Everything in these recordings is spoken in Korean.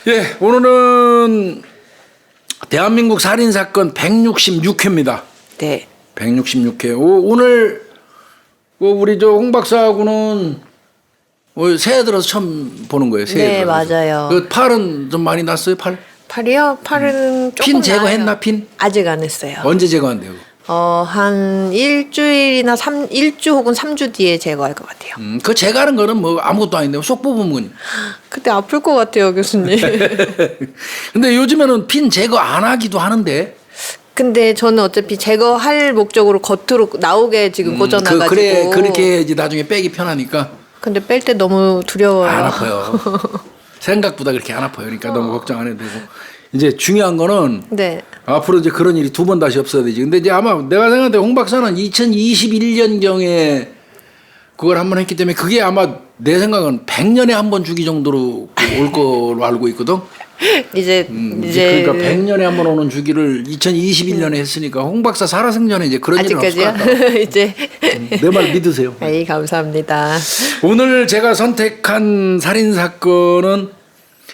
예, 오늘은 대한민국 살인사건 166회입니다. 네. 166회. 오늘 우리 홍 박사하고는 새해 들어서 처음 보는 거예요. 새해 네, 들어서. 맞아요. 그 팔은 좀 많이 났어요, 팔? 팔이요? 팔은 조금 핀 제거했나, 나아요. 핀? 아직 안 했어요. 언제 제거한대요? 한 일주일이나 일주 혹은 3주 뒤에 제거할 것 같아요. 그 제거하는 거는 뭐 아무것도 아닌데 쏙 뽑으면. 그때 아플 것 같아요, 교수님. 근데 요즘에는 핀 제거 안 하기도 하는데. 근데 저는 어차피 제거할 목적으로 겉으로 나오게 지금 꽂아놔가지고. 그래, 그렇게 해야지 나중에 빼기 편하니까. 근데 뺄 때 너무 두려워요. 안 아파요. 생각보다 그렇게 안 아파요. 그러니까 너무 걱정 안 해도 되고. 이제 중요한 거는 네. 앞으로 이제 그런 일이 두 번 다시 없어야 되지. 근데 이제 아마 내가 생각할 때 홍 박사는 2021년경에 그걸 한 번 했기 때문에 그게 아마 내 생각은 100년에 한 번 주기 정도로 올 걸로 알고 있거든. 이제 그러니까 100년에 한 번 오는 주기를 2021년에 했으니까 홍 박사 살아생전에 이제 그런 일은 없을 것 같다. 아직까지요? 이제. 내 말 믿으세요. 아이, 감사합니다. 오늘 제가 선택한 살인 사건은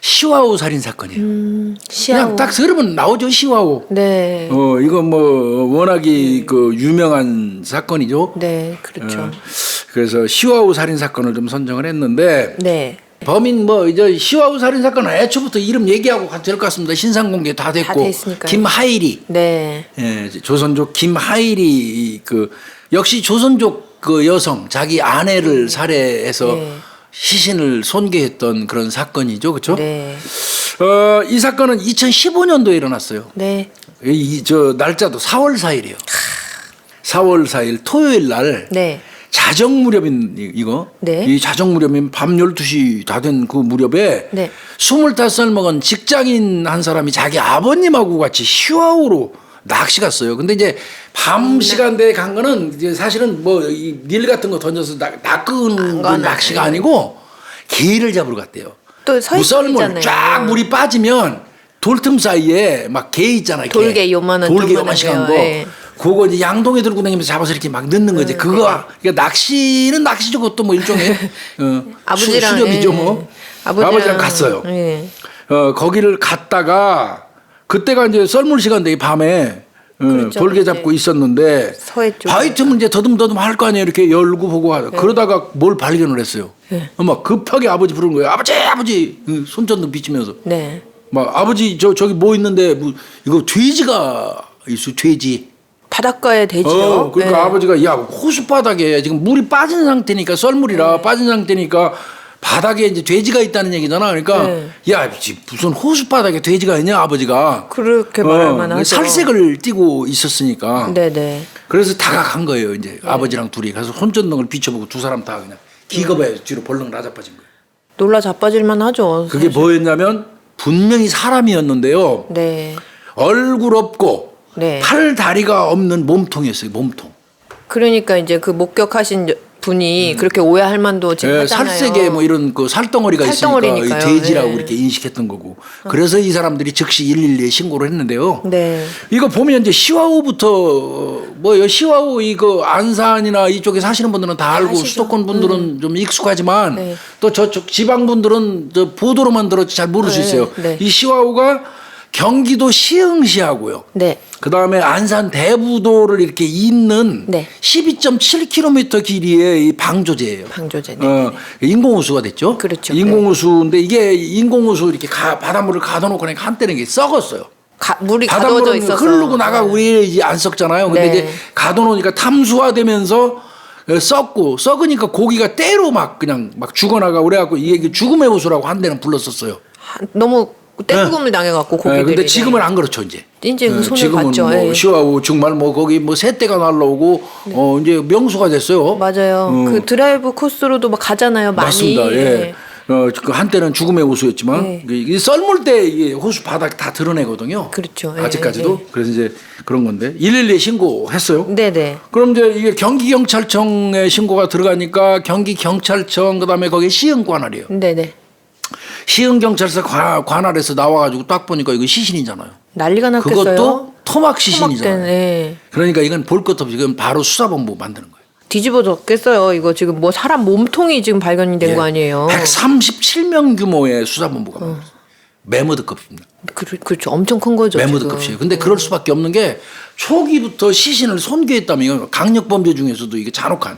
시와우 살인 사건이에요. 시아오. 그냥 딱 들으면 나오죠, 시와우. 네. 이거 뭐 워낙이 그 유명한 사건이죠. 네, 그렇죠. 그래서 시와우 살인 사건을 좀 선정을 했는데 네. 범인 이제 시와우 살인 사건은 애초부터 이름 얘기하고 가도 될 것 같습니다. 신상 공개 다 됐고. 다 돼 있으니까요. 김하일이. 네. 예, 조선족 김하일이 역시 조선족 그 여성 자기 아내를 살해해서 네. 시신을 손괴했던 그런 사건이죠, 그렇죠? 네. 이 사건은 2015년도에 일어났어요. 네. 저 날짜도 4월 4일이에요. 4월 4일 토요일 날 네. 자정 무렵인 이거. 네. 이 자정 무렵이면 밤 12시 다 된 그 무렵에 네. 25살 먹은 직장인 한 사람이 자기 아버님하고 같이 시와우로 낚시 갔어요. 근데 이제 밤 시간대에 간 거는 이제 사실은 닐 같은 거 던져서 낚은 그 낚시가 아니고 게를 잡으러 갔대요. 또 서 무썰물 있잖아요. 쫙 물이 빠지면 돌틈 사이에 막 게 있잖아요. 돌게 요만한 돌게 요만한 거. 예. 그거 이제 양동에 들고 다니면서 잡아서 이렇게 막 넣는 거지. 그러니까 낚시는 낚시죠. 그것도 뭐 일종의 아버지랑 수렵이죠, 예. 뭐. 아버지랑 갔어요. 예. 거기를 갔다가 그때가 이제 썰물 시간대 밤에 그렇죠. 돌게 잡고 있었는데 서해 쪽에. 바위틈은 이제 더듬더듬 할 거 아니에요. 이렇게 열고 보고 하다. 그러다가 뭘 발견을 했어요. 막 급하게 아버지 부르는 거예요. 아버지 손전등 비치면서. 네. 막 아버지 저기 뭐 있는데 이거 돼지가 있어. 돼지. 바닷가에 돼지요. 그러니까 예. 아버지가 야 호수 바닥에 지금 물이 빠진 상태니까 썰물이라 빠진 상태니까 바닥에 이제 돼지가 있다는 얘기잖아. 그러니까 야 무슨 호수 바닥에 돼지가 있냐 아버지가. 그렇게 말할 만하죠. 살색을 띠고 있었으니까. 네네. 그래서 다가간 거예요. 이제 아버지랑 둘이 가서 손전등을 비춰보고 두 사람 다 그냥 기겁에 뒤로 벌렁 나자빠진 거예요. 놀라 자빠질만 하죠. 그게 뭐였냐면 분명히 사람이었는데요. 네. 얼굴 없고 네. 팔 다리가 없는 몸통이었어요. 몸통. 그러니까 이제 그 목격하신 분이 그렇게 오해할 만도 지금 하잖아요. 살색에 뭐 이런 그 살덩어리가 있으니까 살덩어리니까요. 이 돼지라고 네. 이렇게 인식했던 거고. 그래서 이 사람들이 즉시 112에 신고를 했는데요. 네. 이거 보면 이제 시와우부터 시와우 이거 안산이나 이쪽에 사시는 분들은 다 알고 아시죠. 수도권 분들은 좀 익숙하지만 네. 또 저쪽 지방 분들은 저 보도로만 들었지 잘 모를 수 네. 있어요. 네. 이 시와우가 경기도 시흥시하고요. 네. 그다음에 안산 대부도를 이렇게 잇는 네. 12.7km 길이의 이 방조제예요. 방조제. 인공호수가 됐죠. 그렇죠. 인공호수인데 이게 인공호수 이렇게 바닷물을 가둬놓고 그러니까 한때는 이게 썩었어요. 물이 가둬져 바닷물은 있어서 흐르고 나가고 우리 이제 안 썩잖아요. 근데 네. 이제 가둬놓으니까 탐수화되면서 썩으니까 고기가 때로 막 그냥 막 죽어나가 그래갖고 이게 죽음의 호수라고 한때는 불렀었어요. 너무 떼부금을 당해갖고 고기들이. 근데 지금은 안 그렇죠 이제. 이제 그 손을 지금은 봤죠. 뭐 예. 시와우 정말 거기 새떼가 날라오고 이제 명수가 됐어요. 맞아요. 그 드라이브 코스로도 막 가잖아요. 많이. 맞습니다. 예. 그 한때는 죽음의 호수였지만 네. 이 썰물 때 이게 호수 바닥 다 드러내거든요. 그렇죠. 예, 아직까지도. 예. 그래서 이제 그런 건데 112에 신고했어요. 네네. 그럼 이제 이게 경기경찰청에 신고가 들어가니까 경기경찰청 그다음에 거기 시흥관할이에요. 네네. 시흥경찰서 관할에서 나와가지고 딱 보니까 이거 시신이잖아요. 난리가 났겠어요. 그것도 토막 시신이잖아요. 토막된, 예. 그러니까 이건 볼 것 없이 이건 바로 수사본부 만드는 거예요. 뒤집어졌겠어요. 이거 지금 뭐 사람 몸통이 지금 발견이 된 거 아니에요? 137명 규모의 수사본부가 만들었어요. 매머드급입니다. 그렇죠. 엄청 큰 거죠. 매머드급이에요. 근데 그럴 수밖에 없는 게 초기부터 시신을 손괴했다면 이건 강력 범죄 중에서도 이게 잔혹한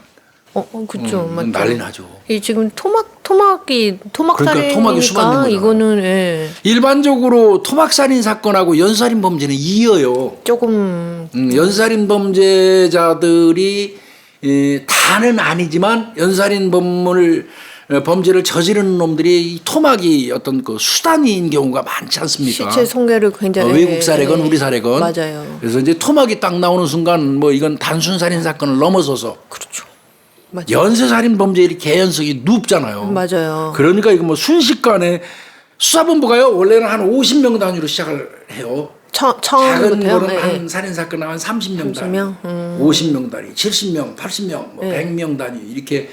그렇죠. 맞죠. 난리 나죠. 이 지금 토막살이니까 그러니까 토막이 수반된 거잖아요. 이거는 예. 일반적으로 토막살인 사건하고 연살인 범죄는 이어요. 조금 연살인 범죄자들이 다는 아니지만 연살인 범죄를 저지르는 놈들이 이 토막이 어떤 그 수단인 경우가 많지 않습니까? 시체 손괴를 굉장히 외국 사례건 우리 사례건. 맞아요. 그래서 이제 토막이 딱 나오는 순간 뭐 이건 단순 살인 사건을 넘어서서 그렇죠. 맞아요. 연쇄 살인 범죄의 개연성이 높잖아요. 맞아요. 그러니까 이거 뭐 순식간에 수사본부가요 원래는 한 50명 단위로 시작을 해요. 작은 처음부터요? 거는 네. 한 살인 사건은 한 30명 단위, 30명? 50명 단위, 70명, 80명, 뭐 100명 단위 이렇게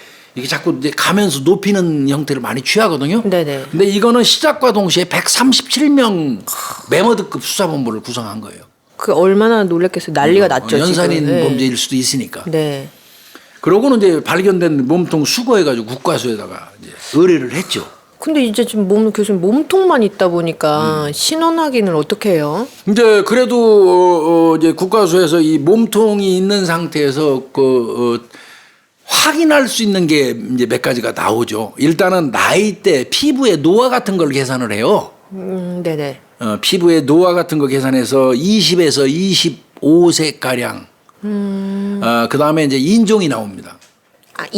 자꾸 이제 가면서 높이는 형태를 많이 취하거든요. 네네. 근데 이거는 시작과 동시에 137명 매머드급 수사본부를 구성한 거예요. 그 얼마나 놀랬겠어요. 난리가 났죠. 연살인 지금. 네. 범죄일 수도 있으니까. 네. 그러고는 이제 발견된 몸통 수거해가지고 국과수에다가 이제 의뢰를 했죠. 근데 이제 지금 교수님 몸통만 있다 보니까 신원 확인을 어떻게 해요? 이제 그래도 이제 국과수에서 이 몸통이 있는 상태에서 확인할 수 있는 게 이제 몇 가지가 나오죠. 일단은 나이대, 피부의 노화 같은 걸 계산을 해요. 네네. 피부의 노화 같은 거 계산해서 20에서 25세 가량. 그 다음에 이제 인종이 나옵니다.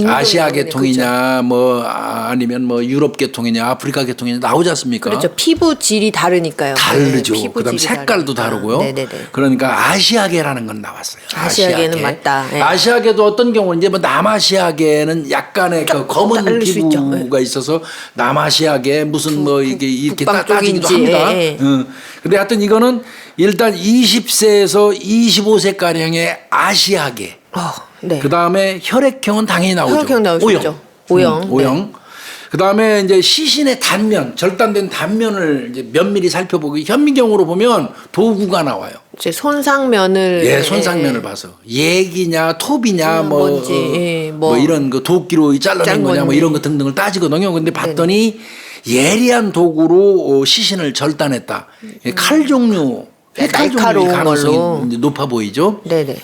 아시아 계통이냐, 뭐 아니면 뭐 유럽 계통이냐, 아프리카 계통이냐 나오지 않습니까? 그렇죠. 피부 질이 다르니까요. 다르죠. 네, 그다음 색깔도 다르고요. 네네네. 그러니까 아시아계라는 건 나왔어요. 아시아계는 맞다. 네. 아시아계도 어떤 경우는 이제 뭐 남아시아계는 약간의 그 검은 다를 수 있죠. 피부가 있어서 남아시아계 무슨 뭐 이렇게 북방 따지기도 쪽인지. 합니다. 예. 근데 하여튼 이거는 일단 20세에서 25세 가량의 아시아계. 네. 그 다음에 혈액형은 당연히 나오죠. 혈액형 나올 수 있죠. O형. O형. 그 다음에 이제 시신의 단면, 절단된 단면을 이제 면밀히 살펴보고 현미경으로 보면 도구가 나와요. 이제 손상면을 예, 손상면을 봐서 얘기냐, 톱이냐, 뭔지, 뭐 이런 그 도끼로 잘라낸 거냐, 뭐 이런 거 등등을 따지거든요. 근데 봤더니 예리한 도구로 시신을 절단했다. 칼 종류, 칼 종류의 날카로운 가능성이 걸로. 이제 높아 보이죠. 네네.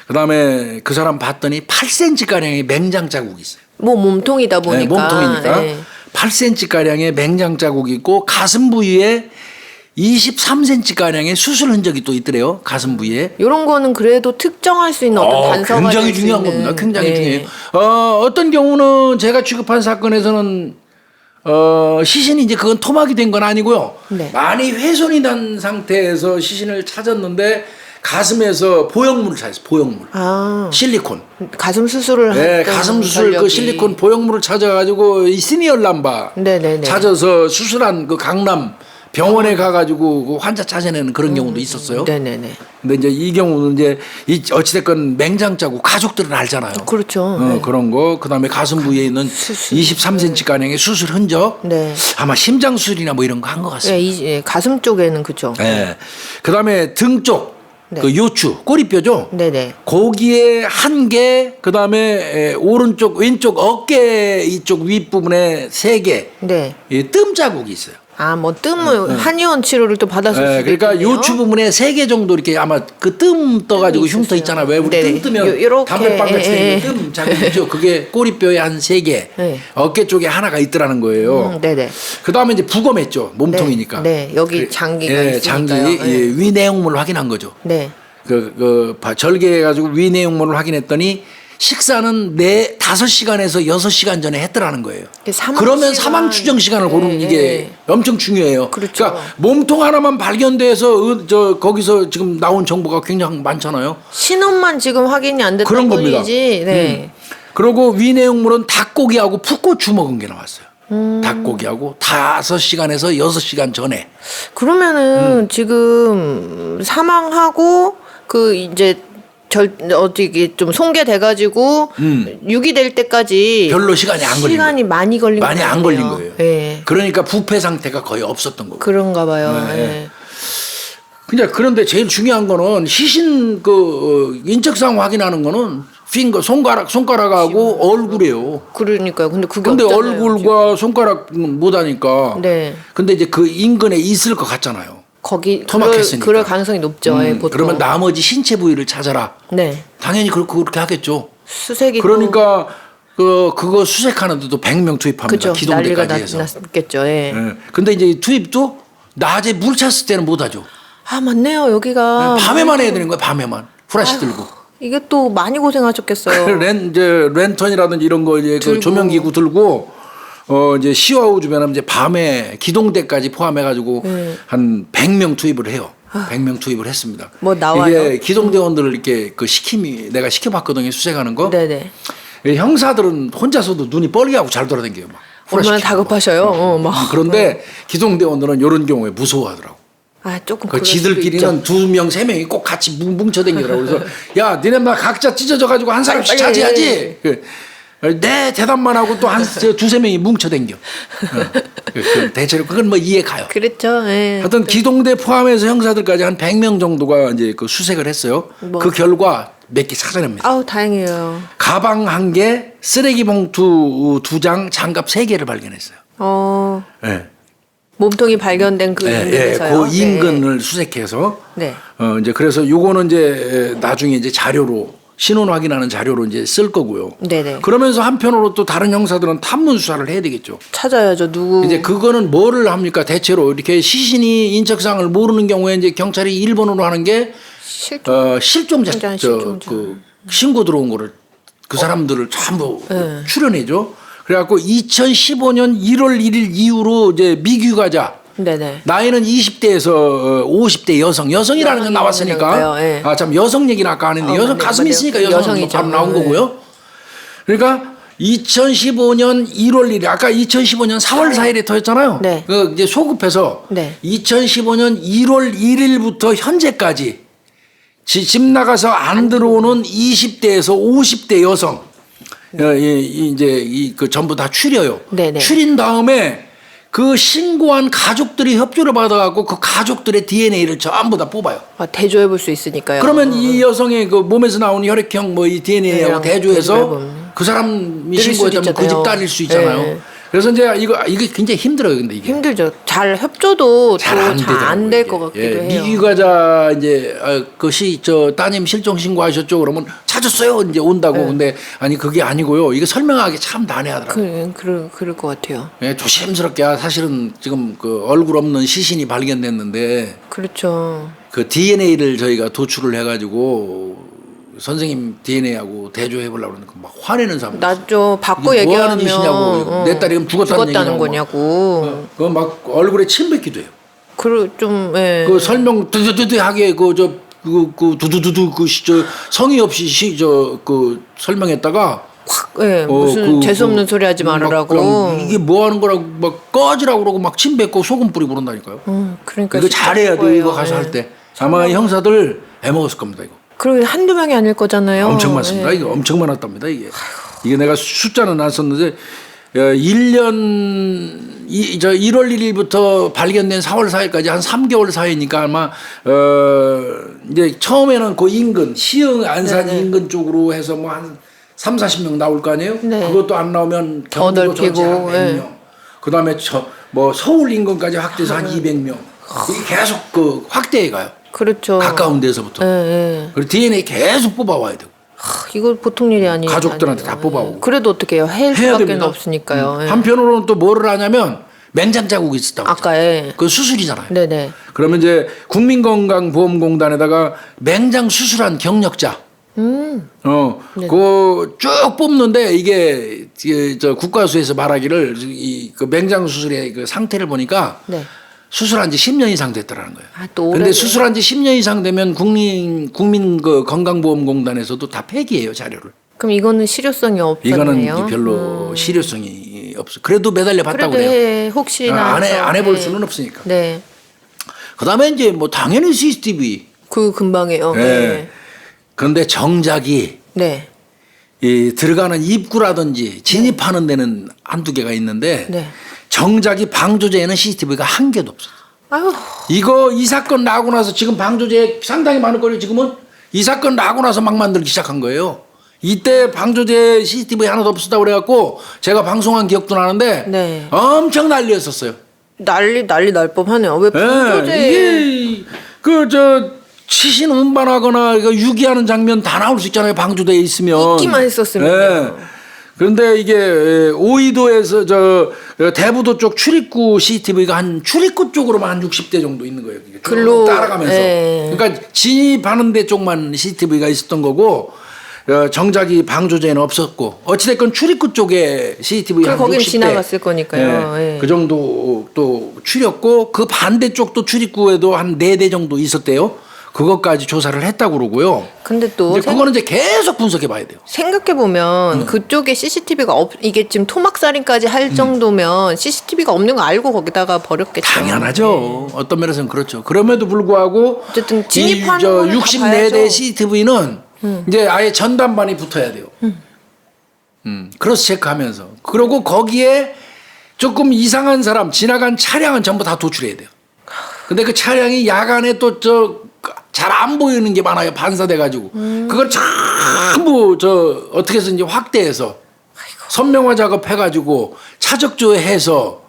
그다음에 그 사람 봤더니 8cm 가량의 맹장 자국이 있어요. 뭐 몸통이다 보니까. 네, 몸통이니까 네. 8cm 가량의 맹장 자국이 있고 가슴 부위에 23cm 가량의 수술 흔적이 또 있더래요. 가슴 부위에. 이런 거는 그래도 특정할 수 있는 어떤 단서가 굉장히 될수 중요한 있는. 겁니다. 굉장히 네. 중요해요. 어떤 경우는 제가 취급한 사건에서는 시신이 이제 그건 토막이 된 건 아니고요. 네. 많이 훼손이 난 상태에서 시신을 찾았는데 가슴에서 보형물을 찾았어요. 보형물. 실리콘. 가슴 수술을 네, 했던 가슴 수술 그 전력이. 실리콘 보형물을 찾아가지고 이 시니얼 남바 네네네. 찾아서 수술한 그 강남 병원에 가가지고 그 환자 찾아내는 그런 경우도 있었어요. 네네네. 근데 이제 이 경우는 이제 어찌됐건 맹장 자국 가족들은 알잖아요. 그렇죠. 네. 그런 거 그다음에 가슴 부위에 있는 23cm 가량의 수술 흔적. 네. 아마 심장 수술이나 뭐 이런 거 한 것 같습니다. 예, 가슴 쪽에는 그죠. 네. 그다음에 등 쪽. 네. 그 요추 꼬리뼈죠. 네네. 거기에 한 개, 그 다음에 오른쪽, 왼쪽 어깨 이쪽 윗부분에 세 개, 네. 뜸 자국이 있어요. 뭐 뜸을 한의원 치료를 또 받았을 수도 그러니까 있겠네요. 요추 부분에 세 개 정도 이렇게 아마 그 뜸 떠가지고 뜸이 흉터 있었어요. 있잖아요. 왜 우리 네네. 뜸 뜨면 요렇게, 담배빵 같이 예, 생긴 뜸 자국 있죠. 그게 꼬리뼈에 한 세 개, 네. 어깨 쪽에 하나가 있더라는 거예요. 네네. 그 다음에 이제 부검했죠. 몸통이니까. 네, 여기 장기가 예, 장기 있으니까요. 네. 위 내용물을 확인한 거죠. 네. 절개해가지고 위 내용물을 확인했더니 식사는 5시간에서 6시간 전에 했더라는 거예요. 사망 그러면 시간. 사망 추정 시간을 고르는 네, 이게 네. 엄청 중요해요. 그렇죠. 러니까 몸통 하나만 발견돼서 거기서 지금 나온 정보가 굉장히 많잖아요. 신원만 지금 확인이 안 됐던 그런 겁니다. 뿐이지. 네. 그리고 위 내용물은 닭고기하고 풋고추 먹은 게 나왔어요. 닭고기하고 5시간에서 6시간 전에. 그러면은 지금 사망하고 그 이제 어떻게 좀 손괴돼가지고 유기될 때까지 별로 시간이 안 걸린 시간이 거예요. 많이 걸린 많이 안 걸린 거예요. 네. 그러니까 부패 상태가 거의 없었던 거고. 그런가 봐요. 네. 네. 그런데 제일 중요한 거는 시신 인적사항 확인하는 거는 핑거 손가락하고 얼굴이에요. 그러니까요. 근데 그게 근데 없잖아요, 얼굴과 손가락 못 하니까. 네. 근데 이제 그 인근에 있을 것 같잖아요. 거기 토막했으니까. 그럴 가능성이 높죠. 예, 보통. 그러면 나머지 신체 부위를 찾아라. 네. 당연히 그렇게 하겠죠. 수색이 그러니까 그거 수색하는데도 100명 투입합니다. 그죠. 난리가 기동대까지 해서. 났겠죠. 예. 예. 근데 이제 투입도 낮에 물 찼을 때는 못 하죠. 아 맞네요. 여기가 밤에만 해야 되는 거야. 밤에만 후라시 들고. 이게 또 많이 고생하셨겠어요. 이제 랜턴이라든지 이런 거 이제 그 조명기구 들고 이제 시와우 주변에 이제 밤에 기동대까지 포함해가지고 한 100명 투입을 해요. 100명 투입을 했습니다. 뭐 나와요? 이게 기동대원들을 이렇게 내가 시켜봤거든요. 수색하는 거. 네네. 형사들은 혼자서도 눈이 뻘개하고 잘 돌아다녀요. 막. 얼마나 후라시 다급하셔요. 막. 그런데 기동대원들은 이런 경우에 무서워하더라고. 아 조금 그 그럴 수도 지들끼리는 있죠. 2명, 3명이 꼭 같이 뭉쳐다니더라고. 그래서 야, 니네 막 각자 찢어져가지고 한 사람씩 빨리. 차지하지. 네 대답만 하고 또 두세 명이 뭉쳐다녀. 대체로 그건 뭐 이해 가요. 그랬죠. 예. 하여튼 기동대 포함해서 형사들까지 한 100명 정도가 이제 그 수색을 했어요. 뭐. 그 결과 몇 개 찾아냅니다. 아우 다행이에요. 가방 1개, 쓰레기 봉투 2장, 장갑 3개를 발견했어요. 예. 몸통이 발견된 그 인근에서요. 그 인근을 수색해서 네. 이제 그래서 요거는 이제 나중에 이제 자료로 신원 확인하는 자료로 이제 쓸 거고요. 네네. 그러면서 한편으로 또 다른 형사들은 탐문 수사를 해야 되겠죠. 찾아야죠. 누구? 이제 그거는 뭐를 합니까? 대체로 이렇게 시신이 인적사항을 모르는 경우에 이제 경찰이 1번으로 하는 게 실종자 그 신고 들어온 거를 그 사람들을 전부 출연해죠. 그래갖고 2015년 1월 1일 이후로 이제 미규가자 네네. 나이는 20대에서 50대 여성이라는 건 나왔으니까 네. 참 여성 얘기는 아까 안 했는데 여성 맞네, 가슴 맞네요. 있으니까 여성이죠. 바로 나온 거고요. 그러니까 2015년 1월 1일 아까 2015년 4월 4일에 터졌잖아요. 네. 그 이제 소급해서 네. 2015년 1월 1일부터 현재까지 집 나가서 안 들어오는 20대에서 50대 여성 이제 그 전부 다 추려요. 네네. 추린 다음에 그 신고한 가족들이 협조를 받아갖고 그 가족들의 DNA를 전부 다 뽑아요. 대조해 볼 수 있으니까요. 그러면 이 여성의 그 몸에서 나오는 혈액형 뭐 이 DNA하고 대조해서 그 사람이 신고했다면 그 집 딸일 수 있잖아요. 네. 그래서 이제 이게 굉장히 힘들어요. 근데 이게 힘들죠. 잘 협조도 잘 안 될 것 같기도 해요. 미규가자 이제 저 따님 실종 신고하셨죠? 그러면 찾았어요. 이제 온다고. 근데 아니 그게 아니고요. 이거 설명하기 참 난해하더라고요. 그럴 것 같아요. 조심스럽게 사실은 지금 그 얼굴 없는 시신이 발견됐는데 그렇죠. 그 DNA를 저희가 도출을 해가지고 선생님 DNA하고 대조해 보려고 그러니까 막 화내는 사람. 나좀 받고 이게 뭐 얘기하면 하는 짓이냐고. 내 딸이 그럼 죽었다는 거냐고. 그 막 얼굴에 침 뱉기도 해요. 예. 그 설명 두두두두하게 그 두두두두 저 성의 없이 그 설명했다가 예, 무슨 재수 없는 소리 하지 말으라고. 이게 뭐 하는 거라고 막 꺼지라고 그러고 막 침 뱉고 소금 뿌리고 그런다니까요. 그러니까 이거 잘해야 돼 이거 가서 예. 할 때. 아마 형사들 애먹었을 겁니다 이거. 그리고 한두 명이 아닐 거잖아요. 엄청 많습니다. 예. 이거 엄청 많았답니다. 이게 내가 숫자는 안 썼는데 1년 1월 1일부터 발견된 4월 4일까지 한 3개월 사이니까 아마 이제 처음에는 그 인근 시흥 안산 인근 쪽으로 해서 뭐 한 30-40명 나올 거 아니에요? 네. 그것도 안 나오면 더 경기도 전체 한 넓히고, 100명. 그다음에 뭐 서울 인근까지 확대해서 한 200명. 이게 계속 그 확대해 가요. 그렇죠. 가까운 데서부터. 예. 그리고 DNA 계속 뽑아와야 되고. 이거 보통 일이 아니에요. 가족들한테 다 뽑아오고. 그래도 어떻게 해요? 할 해야 수밖에 됩니다. 없으니까요. 예. 한편으로는 또 뭐를 하냐면 맹장 자국이 있었다고. 아까 예. 그 수술이잖아요. 네네. 그러면 이제 국민건강보험공단에다가 맹장 수술한 경력자. 그 쭉 뽑는데 이게 저 국가수에서 말하기를 그 맹장 수술의 그 상태를 보니까 네. 수술한 지 10년 이상 됐다라는 거예요. 또 그런데 수술한 지 10년 이상 되면 국민 그 건강보험공단에서도 다 폐기해요 자료를. 그럼 이거는 실효성이 없네요. 이거는 별로 실효성이 없어. 그래도 매달려 봤다고 그래요. 예, 혹시나 안 해볼 수는 없으니까. 네. 그다음에 이제 뭐 당연히 CCTV. 그 금방에요. 네. 네. 그런데 정작이 네. 이 들어가는 입구라든지 진입하는 데는 한두 개가 있는데 네. 정작이 방조제에는 CCTV가 한 개도 없어요. 아유, 이거 이 사건 나고 나서 지금 방조제 상당히 많을 거예요. 지금은 이 사건 나고 나서 막 만들기 시작한 거예요. 이때 방조제 CCTV 하나도 없었다고 그래갖고 제가 방송한 기억도 나는데 네. 엄청 난리였었어요. 난리 날 법하네요. 왜 방조제? 이게 그저 치신 운반하거나 이거 유기하는 장면 다 나올 수 있잖아요. 방조대에 있으면. 있기만 했었으면요. 그런데 이게 오이도에서 저 대부도 쪽 출입구 CCTV가 한 출입구 쪽으로만 한 60대 정도 있는 거예요. 글로 따라가면서. 예. 그러니까 진입하는 데 쪽만 CCTV가 있었던 거고 정작이 방조제는 없었고 어찌됐건 출입구 쪽에 CCTV 한 60대. 거긴 지나갔을 거니까요. 예. 그 정도 또 추렸고 그 반대쪽도 출입구에도 한 4대 정도 있었대요. 그것까지 조사를 했다고 그러고요. 근데 또 이제 그거는 이제 계속 분석해 봐야 돼요. 생각해 보면 그쪽에 CCTV가 이게 지금 토막살인까지 할 정도면 CCTV가 없는 거 알고 거기다가 버렸겠죠. 당연하죠. 어떤 면에서는 그렇죠. 그럼에도 불구하고 어쨌든 진입하는 거는 다 64대 봐야죠. CCTV는 이제 아예 전단반이 붙어야 돼요. 크로스 체크하면서. 그리고 거기에 조금 이상한 사람 지나간 차량은 전부 다 도출해야 돼요. 근데 그 차량이 야간에 또 잘 안 보이는 게 많아요. 반사돼 가지고. 그걸 전부 어떻게 해서 이제 확대해서 선명화 작업해 가지고 차적조해서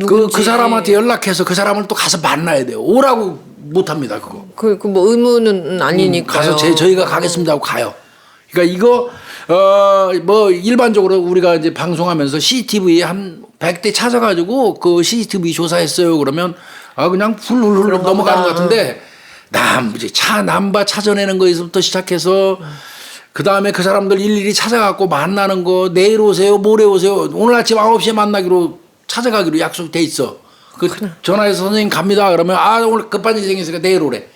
그 사람한테 연락해서 그 사람을 또 가서 만나야 돼요. 오라고 못 합니다, 그거. 뭐 의무는 아니니까요. 가서 저희가 가겠습니다 하고 가요. 그러니까 이거 뭐 일반적으로 우리가 이제 방송하면서 CCTV 한 100대 찾아가지고 그 CCTV 조사했어요. 그러면 그냥 훌훌훌 넘어가는 것 같은데 차 남바 찾아내는 거에서부터 시작해서 그 다음에 그 사람들 일일이 찾아갖고 만나는 거 내일 오세요, 모레 오세요. 오늘 아침 9시에 만나기로 찾아가기로 약속돼 있어. 전화해서 선생님 갑니다. 그러면 오늘 급한 일이 생겼으니까 내일 오래.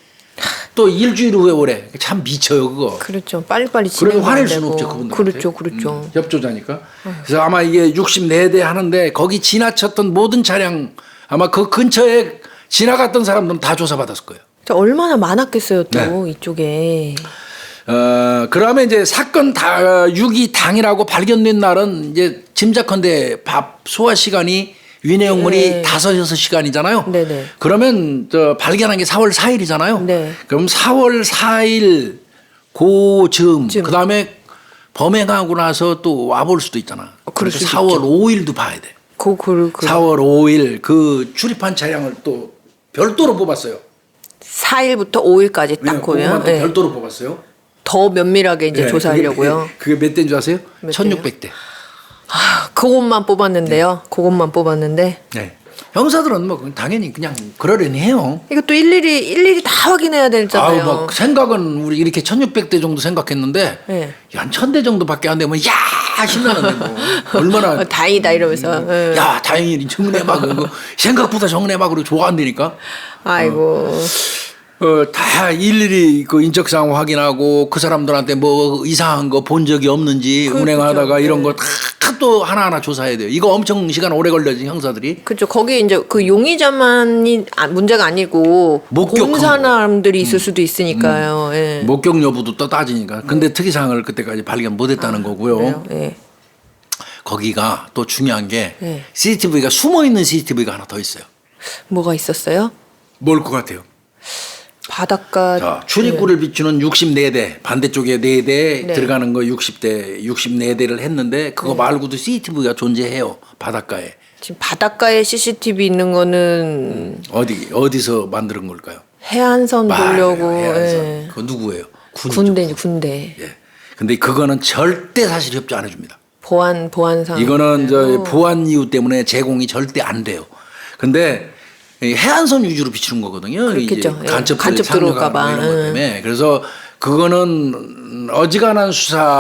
또 일주일 후에 오래. 참 미쳐요 그거. 그렇죠. 빨리빨리 그래도 진행해야 화낼 되고. 수는 없죠 그분들한테. 그렇죠. 협조자니까. 그래서 아마 이게 64대 하는데 거기 지나쳤던 모든 차량 아마 그 근처에 지나갔던 사람들은 다 조사받았을 거예요. 얼마나 많았겠어요 또 네. 이쪽에. 그러면 이제 사건 6이 당이라고 발견된 날은 이제 짐작컨대 밥 소화 시간이 위내용물이 5, 6시간이잖아요. 네네. 그러면 발견한 게 4월 4일이잖아요. 네. 그럼 4월 4일 고즈음 그다음에 범행하고 나서 또 와볼 수도 있잖아. 그럴 그래서 수도 4월 있죠. 5일도 봐야 돼. 4월 5일 그 출입한 차량을 또 별도로 뽑았어요. 4일부터 5일까지 딱 보면 네. 별도로 뽑았어요. 더 면밀하게 이제 조사하려고요. 그게 몇 대인 줄 아세요? 몇 대요? 1600대. 그것만 뽑았는데요. 그것만 뽑았는데. 네. 형사들은 뭐 당연히 그냥 그러려니 해요. 이것도 일일이 다 확인해야 되잖아요. 뭐 생각은 우리 이렇게 1600대 정도 생각했는데 네. 한 1000대 정도밖에 안 되면 야 신나는데 뭐 얼마나 다행이다 이러면서. 예. 야 다행히 정례막 생각보다 정례막으로 좋아한다니까. 아이고. 다 일일이 그 인적사항 확인하고 그 사람들한테 뭐 이상한 거 본 적이 없는지 운행하다가 이런 거 다 또 하나하나 조사해야 돼요. 이거 엄청 시간 오래 걸려지 형사들이. 그렇죠. 거기 이제 그 용의자만이 문제가 아니고 목격한 본 사람들이 있을 수도 있으니까요. 예. 목격 여부도 또 따지니까. 근데 특이사항을 그때까지 발견 못했다는 거고요. 그래요? 예. 거기가 또 중요한 게 네. CCTV가 숨어 있는 CCTV가 하나 더 있어요. 뭐가 있었어요? 뭘 것 같아요? 바닷가. 자, 출입구를 비추는 64대 반대쪽에 4대 네. 들어가는 거 60대 64대를 했는데 그거 말고도 CCTV가 존재해요. 바닷가에. 지금 바닷가에 CCTV 있는 거는 어디서 만드는 걸까요? 해안선 보려고. 해안선. 예. 그거 누구예요? 군대. 예. 근데 그거는 절대 사실 협조 안 해줍니다. 보안상. 이거는 보안 이유 때문에 제공이 절대 안 돼요. 근데 이 해안선 위주로 비추는 거거든요. 그렇겠죠. 이제 예. 간첩 들어올까 봐. 이런 것 때문에. 그래서 그거는 어지간한 수사는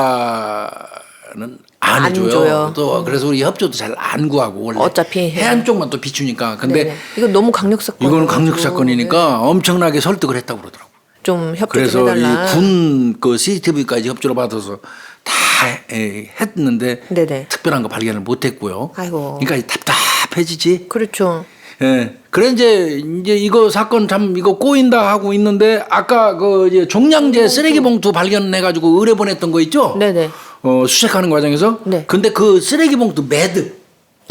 안 안 해줘요. 줘요. 또 그래서 우리 협조도 잘 안 구하고 원래 어차피 해안 쪽만 또 비추니까. 근데 네네. 이거 너무 강력 사건. 이거는 강력 사건이니까 엄청나게 설득을 했다고 그러더라고. 좀 협조 그래서 좀 해달라. 이 군 그 CCTV까지 협조를 받아서 다 했는데 네네. 특별한 거 발견을 못했고요. 아이고. 그러니까 답답해지지. 그렇죠. 예. 그래 이제 이거 사건 참 이거 꼬인다 하고 있는데 아까 그 이제 종량제 쓰레기 봉투 발견해 가지고 의뢰 보냈던 거 있죠? 네네. 수색하는 과정에서. 네. 근데 그 쓰레기 봉투 매듭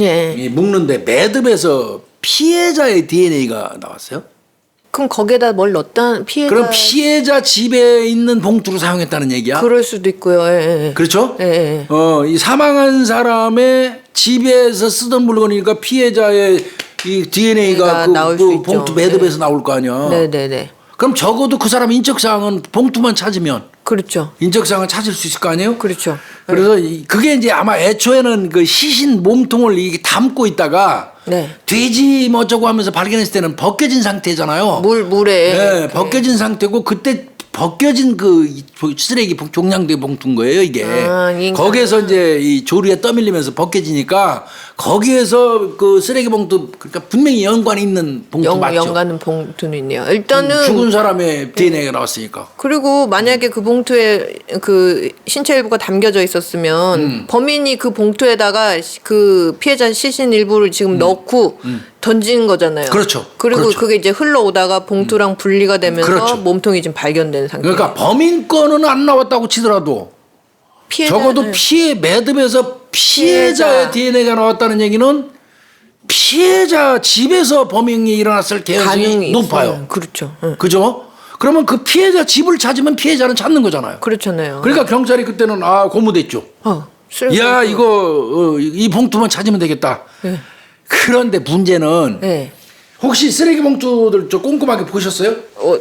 예. 이 묶는데 매듭에서 피해자의 DNA가 나왔어요. 그럼 거기에다 뭘 넣었다 피해자. 그럼 피해자 집에 있는 봉투로 사용했다는 얘기야? 그럴 수도 있고요. 예, 예. 그렇죠? 예, 예. 이 사망한 사람의 집에서 쓰던 물건이니까 피해자의 이 DNA가 나올 수 그 있죠. 봉투 매듭에서 나올 거 아니야. 네네네. 그럼 적어도 그 사람 인적사항은 봉투만 찾으면 그렇죠. 인적사항을 찾을 수 있을 거 아니에요? 그렇죠. 그래서 그게 이제 아마 애초에는 그 시신 몸통을 이게 담고 있다가 네. 돼지 뭐 어쩌고 하면서 발견했을 때는 벗겨진 상태잖아요. 물에. 네, 벗겨진 상태고 그때 벗겨진 그 쓰레기 종량제 봉투인 거예요, 이게. 거기에서 이제 이 조류에 떠밀리면서 벗겨지니까 거기에서 그 쓰레기 봉투 그러니까 분명히 연관이 있는 봉투 맞죠? 연관은 봉투는 있네요. 일단은 죽은 사람의 DNA가 나왔으니까. 그리고 만약에 그 봉투에 그 신체 일부가 담겨져 있었으면 범인이 그 봉투에다가 그 피해자 시신 일부를 지금 넣고 던진 거잖아요. 그렇죠. 그리고 그렇죠. 그게 이제 흘러오다가 봉투랑 분리가 되면서 그렇죠. 몸통이 지금 발견된 상태. 그러니까 범인 거는 안 나왔다고 치더라도 적어도 피해 매듭에서 피해자의 DNA가 나왔다는 얘기는 피해자 집에서 범행이 일어났을 가능성이 높아요. 있어요. 그렇죠. 응. 그죠? 그러면 그 피해자 집을 찾으면 피해자는 찾는 거잖아요. 그렇잖아요. 그러니까 경찰이 그때는 고무됐죠. 야 이거 이 봉투만 찾으면 되겠다. 네. 그런데 문제는 네. 혹시 쓰레기 봉투들 좀 꼼꼼하게 보셨어요?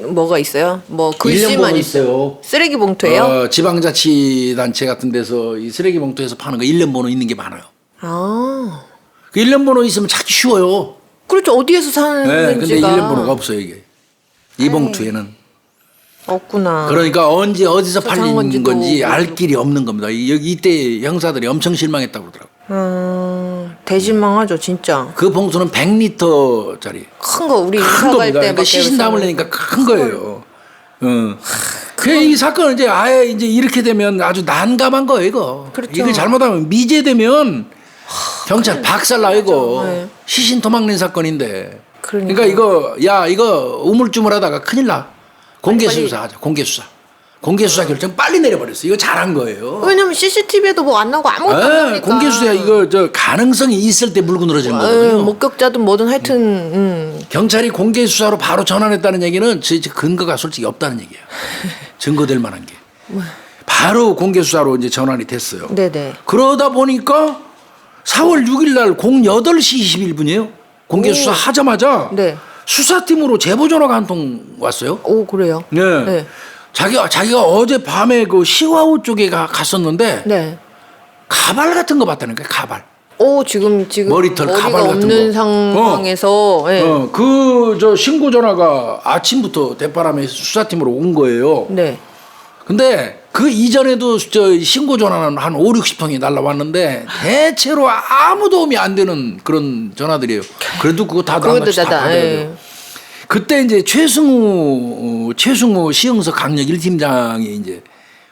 뭐가 있어요? 뭐 글씨만 일련번호 있어요. 쓰레기 봉투예요? 지방자치단체 같은 데서 이 쓰레기 봉투에서 파는 거 일련번호 있는 게 많아요. 아. 그 일련번호 있으면 찾기 쉬워요. 그렇죠. 어디에서 네, 근데 사는지가. 일련번호가 없어요 이게. 이 봉투에는. 없구나. 그러니까 언제 어디서 저장한 팔린 건지 건지도 알 길이 없는 겁니다. 여기 이때 형사들이 엄청 실망했다고 그러더라고요. 대실망하죠, 진짜. 그 봉투는 100리터짜리. 큰 거 우리 큰 이사 갈 겁니다. 때 그러니까 시신 담으려니까 큰 거예요. 이 사건은 이제 아예 이제 이렇게 되면 아주 난감한 거예요, 이거. 그렇죠. 이거 잘못하면 미제되면 경찰 박살나 이거. 네. 시신 도망낸 사건인데. 그러니까. 그러니까 이거 우물쭈물하다가 큰일 나. 공개 수사하자. 공개 수사. 공개 수사 결정 빨리 내려버렸어. 이거 잘한 거예요. 왜냐면 CCTV에도 뭐 안 나오고 아무것도 안 나오니까. 공개 수사 이거 가능성이 있을 때 물고 늘어지는 거거든요. 목격자든 뭐든 하여튼 경찰이 공개 수사로 바로 전환했다는 얘기는 근거가 솔직히 없다는 얘기예요. 증거될 만한 게. 바로 공개 수사로 이제 전환이 됐어요. 네네. 그러다 보니까 4월 6일 날 08시 21분이에요. 공개 수사 하자마자 네. 수사팀으로 제보 전화가 한 통 왔어요. 오 그래요. 네. 네. 자기가 어제 밤에 그 시와우 쪽에 갔었는데 네. 가발 같은 거 봤다는 거예요. 가발. 오 지금 머리털 머리가 가발 같은 없는 거. 상황에서 네. 그 신고 전화가 아침부터 대바람에 수사팀으로 온 거예요. 네. 근데 그 이전에도 신고 전화는 한 5, 60통이 날라왔는데 대체로 아무 도움이 안 되는 그런 전화들이에요. 그래도 그거 다 받아야 돼요. 그때 이제 최승우 시흥서 강력 1팀장이 이제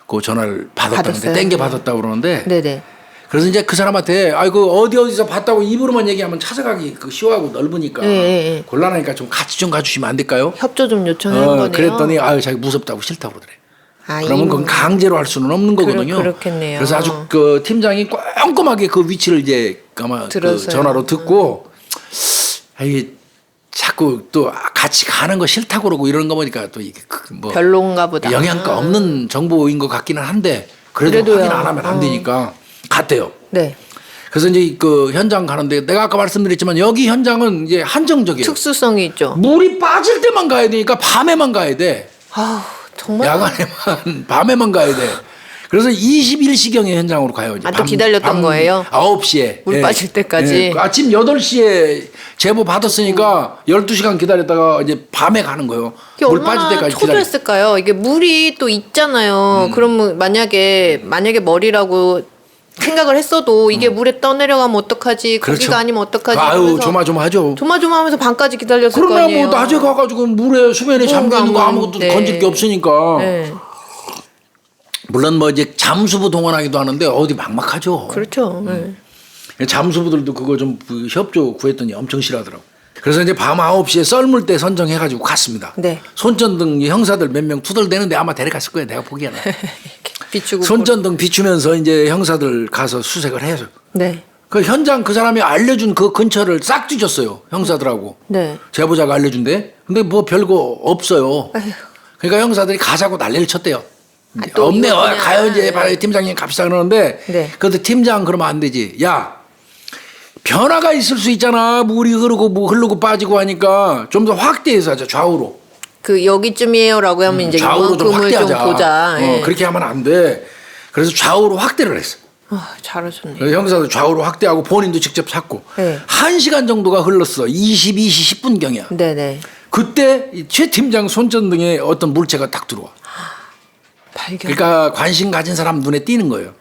그 전화를 받았다는데 땡겨 받았다고 그러는데 네네. 그래서 이제 그 사람한테 어디서 봤다고 입으로만 얘기하면 찾아가기 시원하고 넓으니까 곤란하니까 좀 같이 좀 가주시면 안 될까요? 협조 좀 요청한 거네요. 그랬더니 자기 무섭다고 싫다고 그러더래. 그러면 그건 강제로 할 수는 없는 거거든요. 그렇겠네요. 그래서 아주 그 팀장이 꼼꼼하게 그 위치를 이제 아마 그 전화로 듣고 자꾸 또 같이 가는 거 싫다고 그러고 이러는 거 보니까 또 이게 뭐 별론가 보다. 영향가 없는 정보인 것 같기는 한데 그래도 확인 안 하면 안 되니까 갔대요. 네. 그래서 이제 그 현장 가는데 내가 아까 말씀드렸지만 여기 현장은 이제 한정적이에요. 특수성이 있죠. 물이 빠질 때만 가야 되니까 밤에만 가야 돼. 정말. 야간에만 밤에만 가야 돼. 그래서 21시경에 현장으로 가요. 이제 또 기다렸던 거예요? 9시에. 물 빠질 때까지? 아침 8시에 제보 받았으니까 12시간 기다렸다가 이제 밤에 가는 거예요. 물 빠질 때까지 초조했을까요? 이게 물이 또 있잖아요. 그러면 만약에 머리라고 생각을 했어도 이게 물에 떠내려가면 어떡하지? 그렇죠. 거기가 아니면 어떡하지? 아유 조마조마하죠. 조마조마하면서 밤까지 기다렸을 거 그러나 아니에요. 뭐 낮에 가가지고 물에 수면에 잠겨 있는 거 아무것도 건질 게 없으니까. 네. 물론 뭐 이제 잠수부 동원하기도 하는데 어디 막막하죠. 그렇죠. 잠수부들도 그거 좀 협조 구했더니 엄청 싫어하더라고. 그래서 이제 밤 9시에 썰물 때 선정해가지고 갔습니다. 네. 손전등 형사들 몇 명 투덜대는데 아마 데려갔을 거예요. 내가 보기에는. 비추고. 손전등 비추면서 이제 형사들 가서 수색을 해서. 네. 그 현장 그 사람이 알려준 그 근처를 싹 뒤졌어요. 형사들하고. 네. 제보자가 알려준대. 근데 뭐 별거 없어요. 아휴. 그러니까 형사들이 가자고 난리를 쳤대요. 또 없네요. 이거 그냥, 가요 이제 네. 팀장님 갑시다 그러는데 네. 그래도 팀장 그러면 안 되지. 야 변화가 있을 수 있잖아. 물이 흐르고 뭐 흐르고 빠지고 하니까 좀 더 확대해서 하자. 좌우로. 그 여기쯤이에요라고 하면 이제 좌우로 좀 이만큼을 좀 확대하자. 보자. 예. 그렇게 하면 안 돼. 그래서 좌우로 확대를 했어. 아, 잘하셨네. 그래서 형사도 좌우로 확대하고 본인도 직접 찾고 네. 1시간 정도가 흘렀어. 22시 10분경이야. 네네. 그때 이 최 팀장 손전등에 어떤 물체가 딱 들어와. 발견. 그러니까 관심 가진 사람 눈에 띄는 거예요.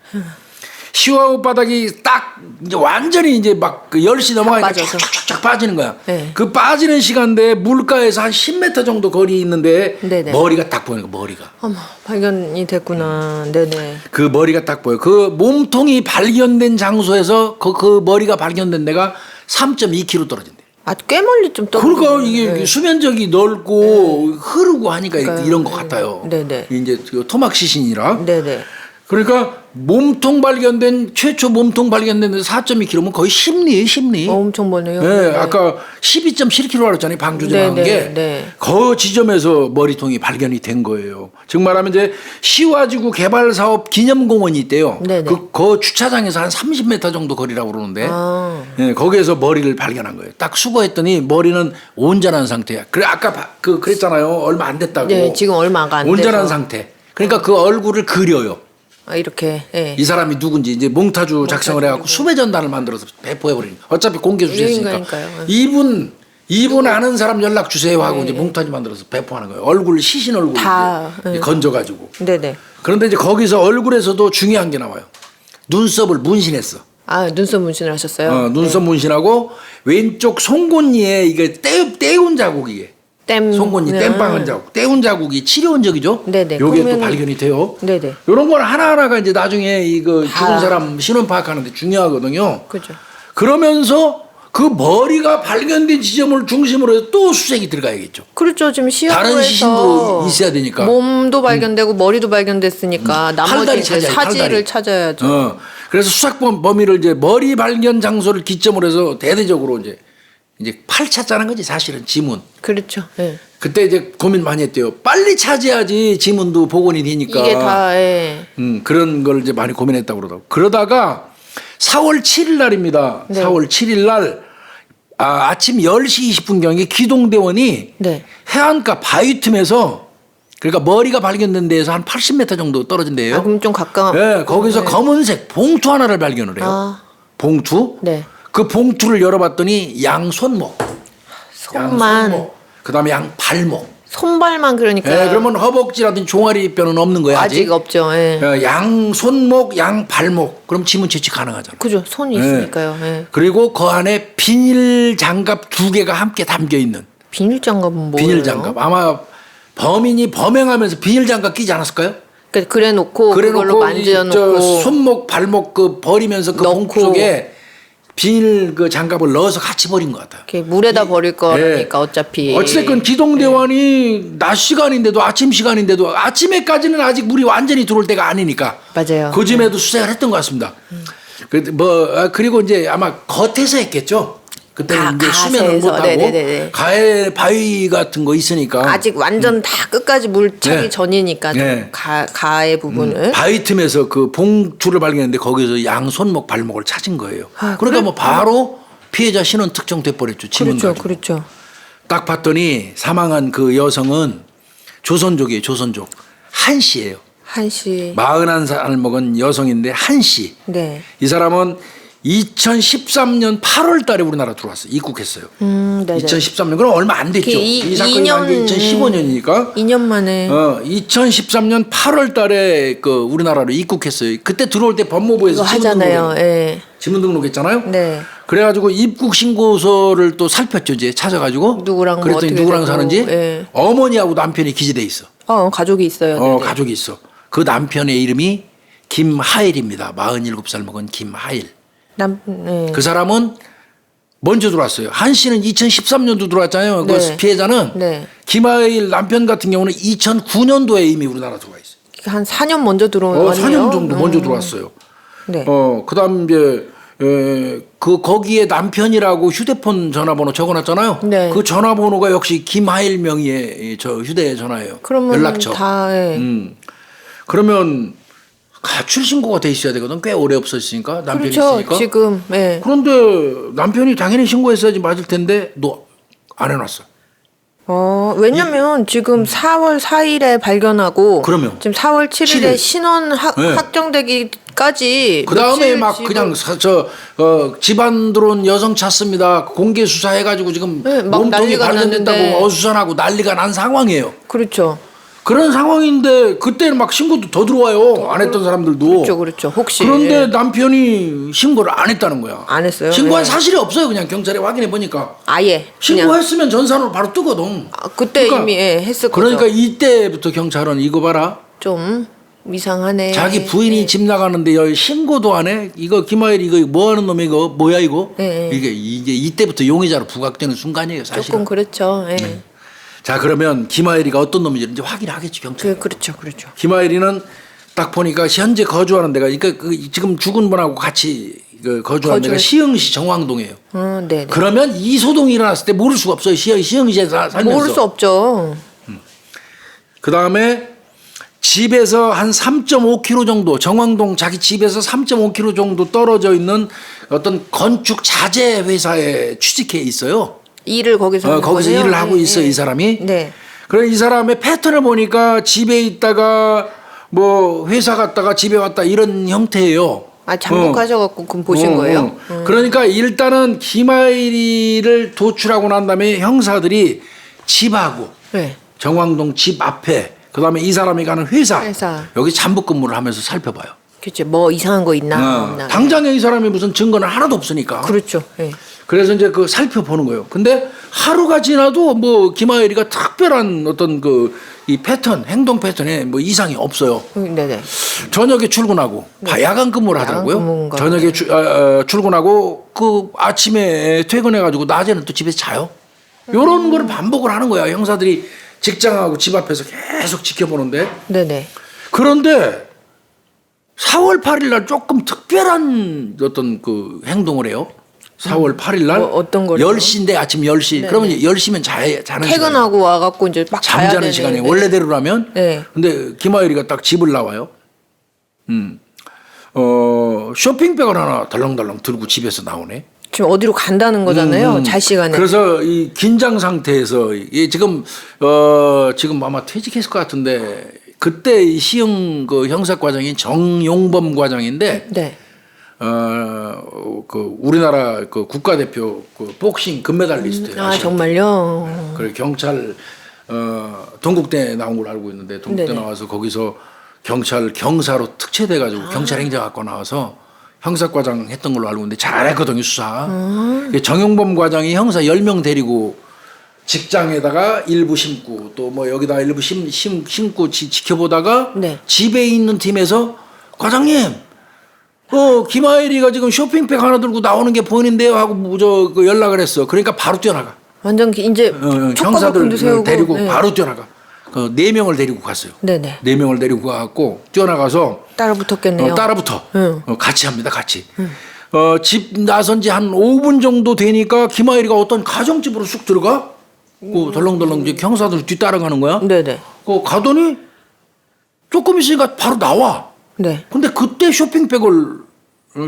시와우 바닥이 딱 이제 완전히 이제 막 그 10시 넘어가니까 빠져서. 쫙쫙쫙 빠지는 거야. 네. 그 빠지는 시간대에 물가에서 한 10m 정도 거리 있는데 네네. 머리가 딱 보이는 거야. 머리가. 어머, 발견이 됐구나. 네네. 그 머리가 딱 보여. 그 몸통이 발견된 장소에서 그 머리가 발견된 데가 3.2km 떨어진대. 아, 꽤 멀리 좀 떨어져. 그러니까 이게 수면적이 넓고 흐르고 하니까 그러니까, 이런 것 같아요. 네네. 이제 그 토막 시신이라. 네네. 그러니까 몸통 발견된 최초 몸통 발견된 데서 4.2km면 거의 심리. 엄청 멀네요. 네, 아까 12.7km 알았잖아요. 방조제한 네, 게. 네, 네. 그 지점에서 머리통이 발견이 된 거예요. 즉 말하면 이제 시와지구 개발사업 기념공원이 있대요. 네, 네. 그 주차장에서 한 30m 정도 거리라고 그러는데 아. 네, 거기에서 머리를 발견한 거예요. 딱 수거했더니 머리는 온전한 상태야. 그래 아까 그랬잖아요. 얼마 안 됐다고. 네, 지금 얼마가 안 온전한 돼서. 상태. 그러니까 그 얼굴을 그려요. 아, 이렇게. 예. 이 사람이 누군지 이제 몽타주 작성을 해갖고 수배 전단을 만들어서 배포해버리는. 어차피 공개 수재했으니까. 유인가니까요. 이분 아는 사람 연락 주세요 하고 이제 몽타주 만들어서 배포하는 거예요. 얼굴 시신 얼굴 다, 이제 건져가지고. 네네. 그런데 이제 거기서 얼굴에서도 중요한 게 나와요. 눈썹을 문신했어. 아, 눈썹 문신을 하셨어요? 눈썹 문신하고 왼쪽 송곳니에 이게 떼운 자국이에. 송곳니 땜빵한 자국, 떼운 자국이 치료 흔적이죠. 네네. 요게 또 그러면은- 발견이 돼요. 네네. 이런 건 하나하나가 이제 나중에 이거 다. 죽은 사람 신원 파악하는데 중요하거든요. 그죠. 그러면서 그 머리가 발견된 지점을 중심으로 해서 또 수색이 들어가야겠죠. 그렇죠. 지금 다른 시신도 시야에서 있어야 되니까. 몸도 발견되고 머리도 발견됐으니까 나머지 팔다리 이제 찾아야지, 사지를 팔다리. 찾아야죠. 그래서 수색 범위를 이제 머리 발견 장소를 기점으로 해서 대대적으로 이제 팔 찾자는 거지 사실은 지문. 그렇죠. 예. 그때 이제 고민 많이 했대요. 빨리 찾아야지 지문도 복원이 되니까. 이게 다 예. 그런 걸 이제 많이 고민했다고 그러더라고. 그러다가 4월 7일 날입니다. 네. 4월 7일 날 아침 10시 20분경에 기동대원이 네. 해안가 바위 틈에서 그러니까 머리가 발견된 데에서 한 80m 정도 떨어진 데예요. 아, 그럼 좀 가까워. 네, 거기서 검은색 봉투 하나를 발견을 해요. 아. 봉투. 네. 그 봉투를 열어봤더니 양손목, 손만 그다음에 양발목. 손발만 그러니까 네, 그러면 허벅지라든지 종아리 뼈는 없는 거야 아직. 아직 없죠. 예. 양손목, 양발목. 그럼 지문 채취 가능하잖아. 그죠. 손이 있으니까요. 예. 그리고 그 안에 비닐 장갑 2개가 함께 담겨 있는. 비닐 장갑은 뭐예요? 비닐 장갑. 아마 범인이 범행하면서 비닐 장갑 끼지 않았을까요? 그래 놓고 그걸로 만져 저 놓고 손목, 발목 그 버리면서 그 넣고. 봉투 속에 비닐 그 장갑을 넣어서 같이 버린 것 같아요. 이렇게 물에다 버릴 거니까 어차피 어찌됐건 기동대원이 낮 시간인데도 아침 시간인데도 아침에까지는 아직 물이 완전히 들어올 때가 아니니까 맞아요. 그 즈음에도 수색을 했던 것 같습니다. 그리고 이제 아마 겉에서 했겠죠. 그때는 이제 수면을 가세에서. 못하고 네네네네. 가해 바위 같은 거 있으니까 아직 완전 다 끝까지 물 차기 네. 전이니까 좀 네. 가의 부분을 바위 틈에서 그 봉투를 발견했는데 거기서 양손목 발목을 찾은 거예요. 아, 그러니까 그래? 뭐 바로 피해자 신원 특정돼 버렸죠. 지문 그렇죠, 가지고. 그렇죠. 딱 봤더니 사망한 그 여성은 조선족이에요. 조선족 한 씨예요. 한시 41살 먹은 여성인데 한 씨. 네. 이 사람은 2013년 8월 달에 우리나라 들어왔어요. 입국했어요. 네네. 2013년 그럼 얼마 안 됐죠. 이 사건이 난 게 2015년이니까 2년 만에 2013년 8월 달에 그 우리나라로 입국했어요. 그때 들어올 때 법무부에서 이거 하잖아요. 예. 지문 등록했잖아요. 네. 그래가지고 입국 신고서를 또 살폈죠. 이제 찾아가지고 누구랑 뭐 그랬더니 어떻게 누구랑 되고, 사는지 예. 어머니하고 남편이 기재돼 있어. 가족이 있어요. 네네. 가족이 있어. 그 남편의 이름이 김하일입니다. 47살 먹은 김하일. 네. 그 사람은 먼저 들어왔어요. 한 씨는 2013년도 들어왔잖아요. 네. 그 피해자는 네. 김하일 남편 같은 경우는 2009년도에 이미 우리나라 들어와 있어요. 한 4년 먼저 들어온 4년 정도 먼저 들어왔어요. 네. 그다음 이제 그 거기에 남편이라고 휴대폰 전화번호 적어놨잖아요. 네. 그 전화번호가 역시 김하일 명의의 저 휴대전화예요. 그러면 연락처. 다 예. 그러면 가출 신고가 돼 있어야 되거든. 꽤 오래 없었으니까 남편이 그렇죠. 있으니까. 지금 예. 그런데 남편이 당연히 신고했어야지 맞을 텐데 너 안 해놨어. 왜냐면 지금 4월 4일에 발견하고 그러면 지금 4월 7일에 7일. 신원 네. 확정되기까지 그 다음에 며칠 막 지금 그냥 집안 들어온 여성 찾습니다. 공개 수사해가지고 지금 네, 막 몸통이 난리가 발견됐다고 났는데. 어수선하고 난리가 난 상황이에요. 그렇죠. 그런 상황인데 그때는 막 신고도 더 들어와요. 안 했던 사람들도. 그렇죠. 혹시 그런데 예. 남편이 신고를 안 했다는 거야. 안 했어요? 신고한 예. 사실이 없어요. 그냥 경찰에 확인해 보니까. 아예 그냥 신고했으면 전산으로 바로 뜨거든. 그때 그러니까- 이미 예, 했을 그러니까 거죠. 이때부터 경찰은 이거 봐라. 좀 이상하네. 자기 부인이 집 나가는데 여기 신고도 안 해? 이거 김하일 이거 뭐 하는 놈이 이거 뭐야 이거? 네. 이게 이때부터 용의자로 부각되는 순간이에요, 사실은. 조금 그렇죠. 예. 자, 그러면 김하일이가 어떤 놈인지 이제 확인하겠지, 경찰. 그렇죠. 그렇죠. 김하일이는 딱 보니까 현재 거주하는 데가 그러니까 지금 죽은 분하고 같이 거주하는 데가 시흥시 정왕동이에요. 네. 그러면 이소동이 일어났을 때 모를 수가 없어요. 시흥시에 살면서. 모를 수 없죠. 그다음에 집에서 한 3.5km 정도 정왕동 자기 집에서 3.5km 정도 떨어져 있는 어떤 건축 자재 회사에 취직해 있어요. 일을 거기서 하는 거기서 거네요? 일을 하고 예, 있어 예. 이 사람이. 네. 그래 이 사람의 패턴을 보니까 집에 있다가 뭐 회사 갔다가 집에 왔다 이런 형태예요. 잠복하셔갖고 그럼 보신 거예요? 그러니까 일단은 김하일이를 도출하고 난 다음에 형사들이 집하고 네. 정왕동 집 앞에 그다음에 이 사람이 가는 회사. 회사. 여기 잠복 근무를 하면서 살펴봐요. 그렇죠. 뭐 이상한 거 있나? 없나? 당장에 이 사람이 무슨 증거는 하나도 없으니까. 그렇죠. 예. 그래서 이제 그 살펴보는 거예요. 근데 하루가 지나도 뭐 김하일이가 특별한 어떤 이 패턴, 행동 패턴에 뭐 이상이 없어요. 네네. 저녁에 출근하고 야간 근무를 하더라고요. 근무인가 저녁에 출근하고 그 아침에 퇴근해가지고 낮에는 또 집에서 자요. 요런 거를 반복을 하는 거야. 형사들이 직장하고 집 앞에서 계속 지켜보는데. 네네. 그런데 4월 8일 날 조금 특별한 어떤 그 행동을 해요. 4월 8일 날 어떤 거요? 10시인데 아침 10시. 네네. 그러면 10시면 자는 시간이에요. 퇴근하고 와갖고 이제 막 자야 잠자는 되는, 시간에 네. 원래대로라면. 네. 근데 김하일이가 딱 집을 나와요. 쇼핑백을 하나 덜렁덜렁 들고 집에서 나오네. 지금 어디로 간다는 거잖아요. 잘 시간에. 그래서 이 긴장 상태에서 이 지금 지금 아마 퇴직했을 것 같은데 그때 이 시흥 그 형사과장인 정용범 과장인데 네. 그 우리나라 그 국가대표 그 복싱 금메달리스트예요. 아 정말요? 그래 경찰 동국대 나온 걸로 알고 있는데 동국대 네네. 나와서 거기서 경찰 경사로 특채돼 가지고 경찰 행정학과 나와서 형사과장 했던 걸로 알고 있는데 잘했거든요 수사. 정용범 과장이 형사 10명 데리고 직장에다가 일부 심고 또 뭐 여기다 일부 심고 지켜보다가 네. 집에 있는 팀에서 과장님 김하일이가 지금 쇼핑백 하나 들고 나오는 게 보이는데요 하고 그 연락을 했어. 그러니까 바로 뛰어나가. 완전 이제 형사들 세우고. 데리고 네. 바로 뛰어나가. 그 4명을 데리고 갔어요. 네네. 4명을 데리고 가고 뛰어나가서 따라 붙었겠네요. 따라붙어. 응. 같이 합니다. 같이. 집 나선 지 한 5분 정도 되니까 김하일이가 어떤 가정집으로 쑥 들어가. 덜렁덜렁 이제 형사들 뒤따라가는 거야. 네네. 가더니 조금 있으니까 바로 나와. 네. 근데 그때 쇼핑백을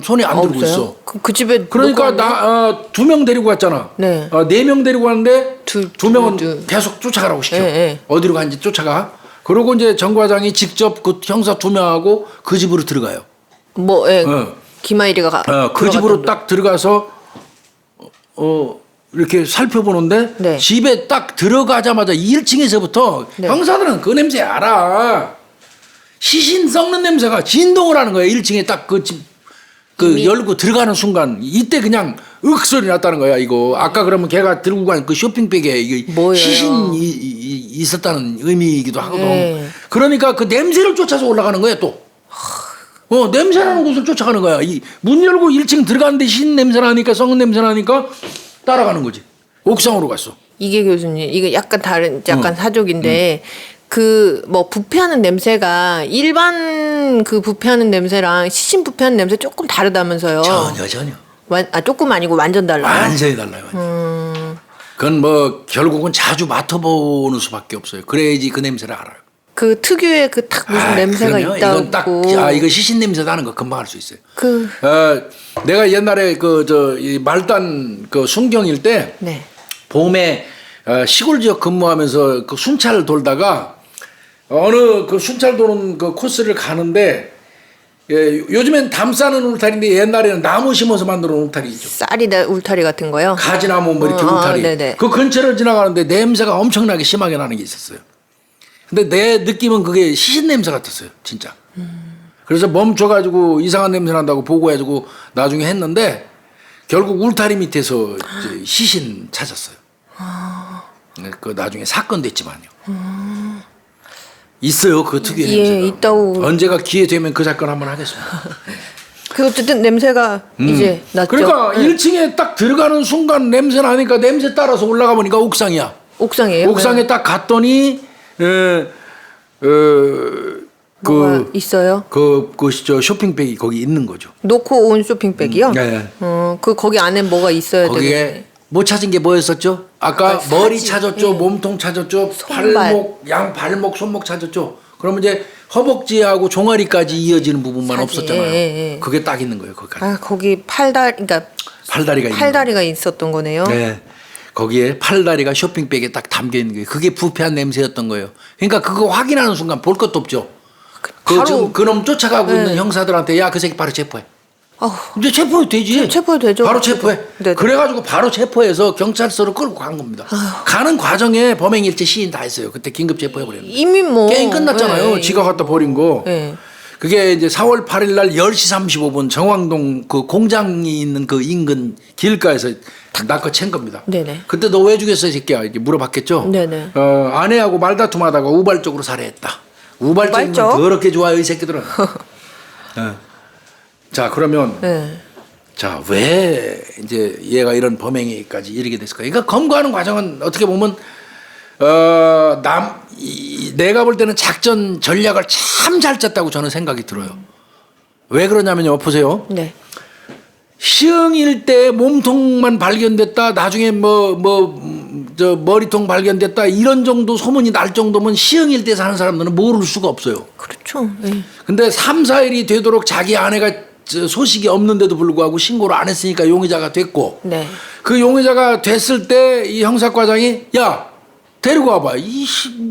손에 안 들고 없어요? 있어. 그 집에 그러니까 놓고 2명 데리고 갔잖아. 네. 4명 데리고 갔는데 두 명은 둘. 계속 쫓아가라고 시켜. 네. 어디로 가는지 쫓아가. 그러고 이제 정 과장이 직접 그 형사 2명하고 그 집으로 들어가요. 뭐 어. 김하일이가 그 집으로 들어갔던 딱 들어가서 이렇게 살펴보는데 네. 집에 딱 들어가자마자 1층에서부터 네. 형사들은 그 냄새 알아. 시신 썩는 냄새가 진동을 하는 거야. 1층에 딱 그 집 열고 들어가는 순간 이때 그냥 윽 소리 났다는 거야. 이거 아까 그러면 걔가 들고 간 그 쇼핑백에 이게 뭐예요? 시신이 있었다는 의미이기도 하거든. 네. 그러니까 그 냄새를 쫓아서 올라가는 거야 또. 냄새나는 곳을 쫓아가는 거야. 문 열고 1층 들어가는데 신 냄새 나니까 썩은 냄새 나니까 따라가는 거지. 옥상으로 갔어. 이게 교수님 이게 약간 다른 약간 사족인데 그 뭐 부패하는 냄새가 일반 그 부패하는 냄새랑 시신 부패하는 냄새 조금 다르다면서요. 전혀. 조금 아니고 완전 달라요. 완전히 달라요. 그건 뭐 결국은 자주 맡아보는 수밖에 없어요. 그래야지 그 냄새를 알아요. 그 특유의 그 탁 무슨 냄새가 그럼요. 이건 딱, 있다고. 이거 시신 냄새 나는 거 금방 알 수 있어요. 그 내가 옛날에 이 말단 그 순경일 때 네. 봄에 시골 지역 근무하면서 그 순찰 돌다가 어느 그 순찰 도는 그 코스를 가는데 요즘엔 담 싸는 울타리인데 옛날에는 나무 심어서 만들어 놓은 울타리 있죠. 쌀이나 울타리 같은 거요. 가지나무 뭐 이렇게 울타리. 네네. 그 근처를 지나가는데 냄새가 엄청나게 심하게 나는 게 있었어요. 근데 내 느낌은 그게 시신 냄새 같았어요. 진짜. 그래서 멈춰가지고 이상한 냄새 난다고 보고해가지고 나중에 했는데 결국 울타리 밑에서 이제 시신 찾았어요. 그 나중에 사건 됐지만요. 있어요. 그 특유의 예, 냄새가. 있다고. 언제가 기회 되면 그 사건 한번 하겠습니다. 그 어쨌든 냄새가 이제 났죠. 그러니까 네. 1층에 딱 들어가는 순간 냄새 나니까 냄새 따라서 올라가 보니까 옥상이야. 옥상이에요. 옥상에 딱 갔더니 뭐가 있어요? 저 쇼핑백이 거기 있는 거죠. 놓고 온 쇼핑백이요? 네. 그 거기 안에 뭐가 있어야 거기에 되겠네. 못 찾은 게 뭐였었죠? 아까 아까 머리 사지. 찾았죠, 예. 몸통 찾았죠, 손발. 발목, 양 발목, 손목 찾았죠. 그러면 이제 허벅지하고 종아리까지 이어지는 부분만 사지. 없었잖아요. 예. 그게 딱 있는 거예요, 거기까지. 아 거기 그러니까 팔다리가 있는 팔다리가 있었던 거네요. 거예요. 네. 거기에 팔다리가 쇼핑백에 딱 담겨 있는 거예요. 그게 부패한 냄새였던 거예요. 그러니까 그거 확인하는 순간 볼 것도 없죠. 바로- 지금 그놈 쫓아가고 네. 있는 형사들한테 야 그 새끼 바로 체포해. 아우, 이제 체포해도 되지. 체포해도 되죠. 바로 체포해. 네네. 그래가지고 바로 체포해서 경찰서로 끌고 간 겁니다. 가는 과정에 범행일체 시인 다 했어요. 그때 긴급 체포해버렸는데. 이미 뭐 게임 끝났잖아요. 네. 지가 갖다 버린 거. 네. 그게 이제 4월 8일 날 10시 35분 정왕동 그 공장이 있는 그 인근 길가에서 낚아 챈 겁니다. 네네. 그때 너 왜 죽였어 이 새끼야 이렇게 물어봤겠죠. 네네. 아내하고 말다툼하다가 우발적으로 살해했다. 우발적이면 우발적? 더럽게 좋아요 이 새끼들은. 네. 자 그러면 네. 자 왜 이제 얘가 이런 범행에까지 이르게 됐을까? 그러니까 검거하는 과정은 어떻게 보면 내가 볼 때는 작전 전략을 참 잘 짰다고 저는 생각이 들어요. 왜 그러냐면요, 보세요. 네. 시흥일 때 몸통만 발견됐다, 나중에 저 머리통 발견됐다 이런 정도 소문이 날 정도면 시흥일 때 사는 사람들은 모를 수가 없어요. 그렇죠. 네. 근데 3, 4일이 되도록 자기 아내가 소식이 없는데도 불구하고 신고를 안 했으니까 용의자가 됐고 네. 그 용의자가 됐을 때 이 형사과장이 야 데리고 와봐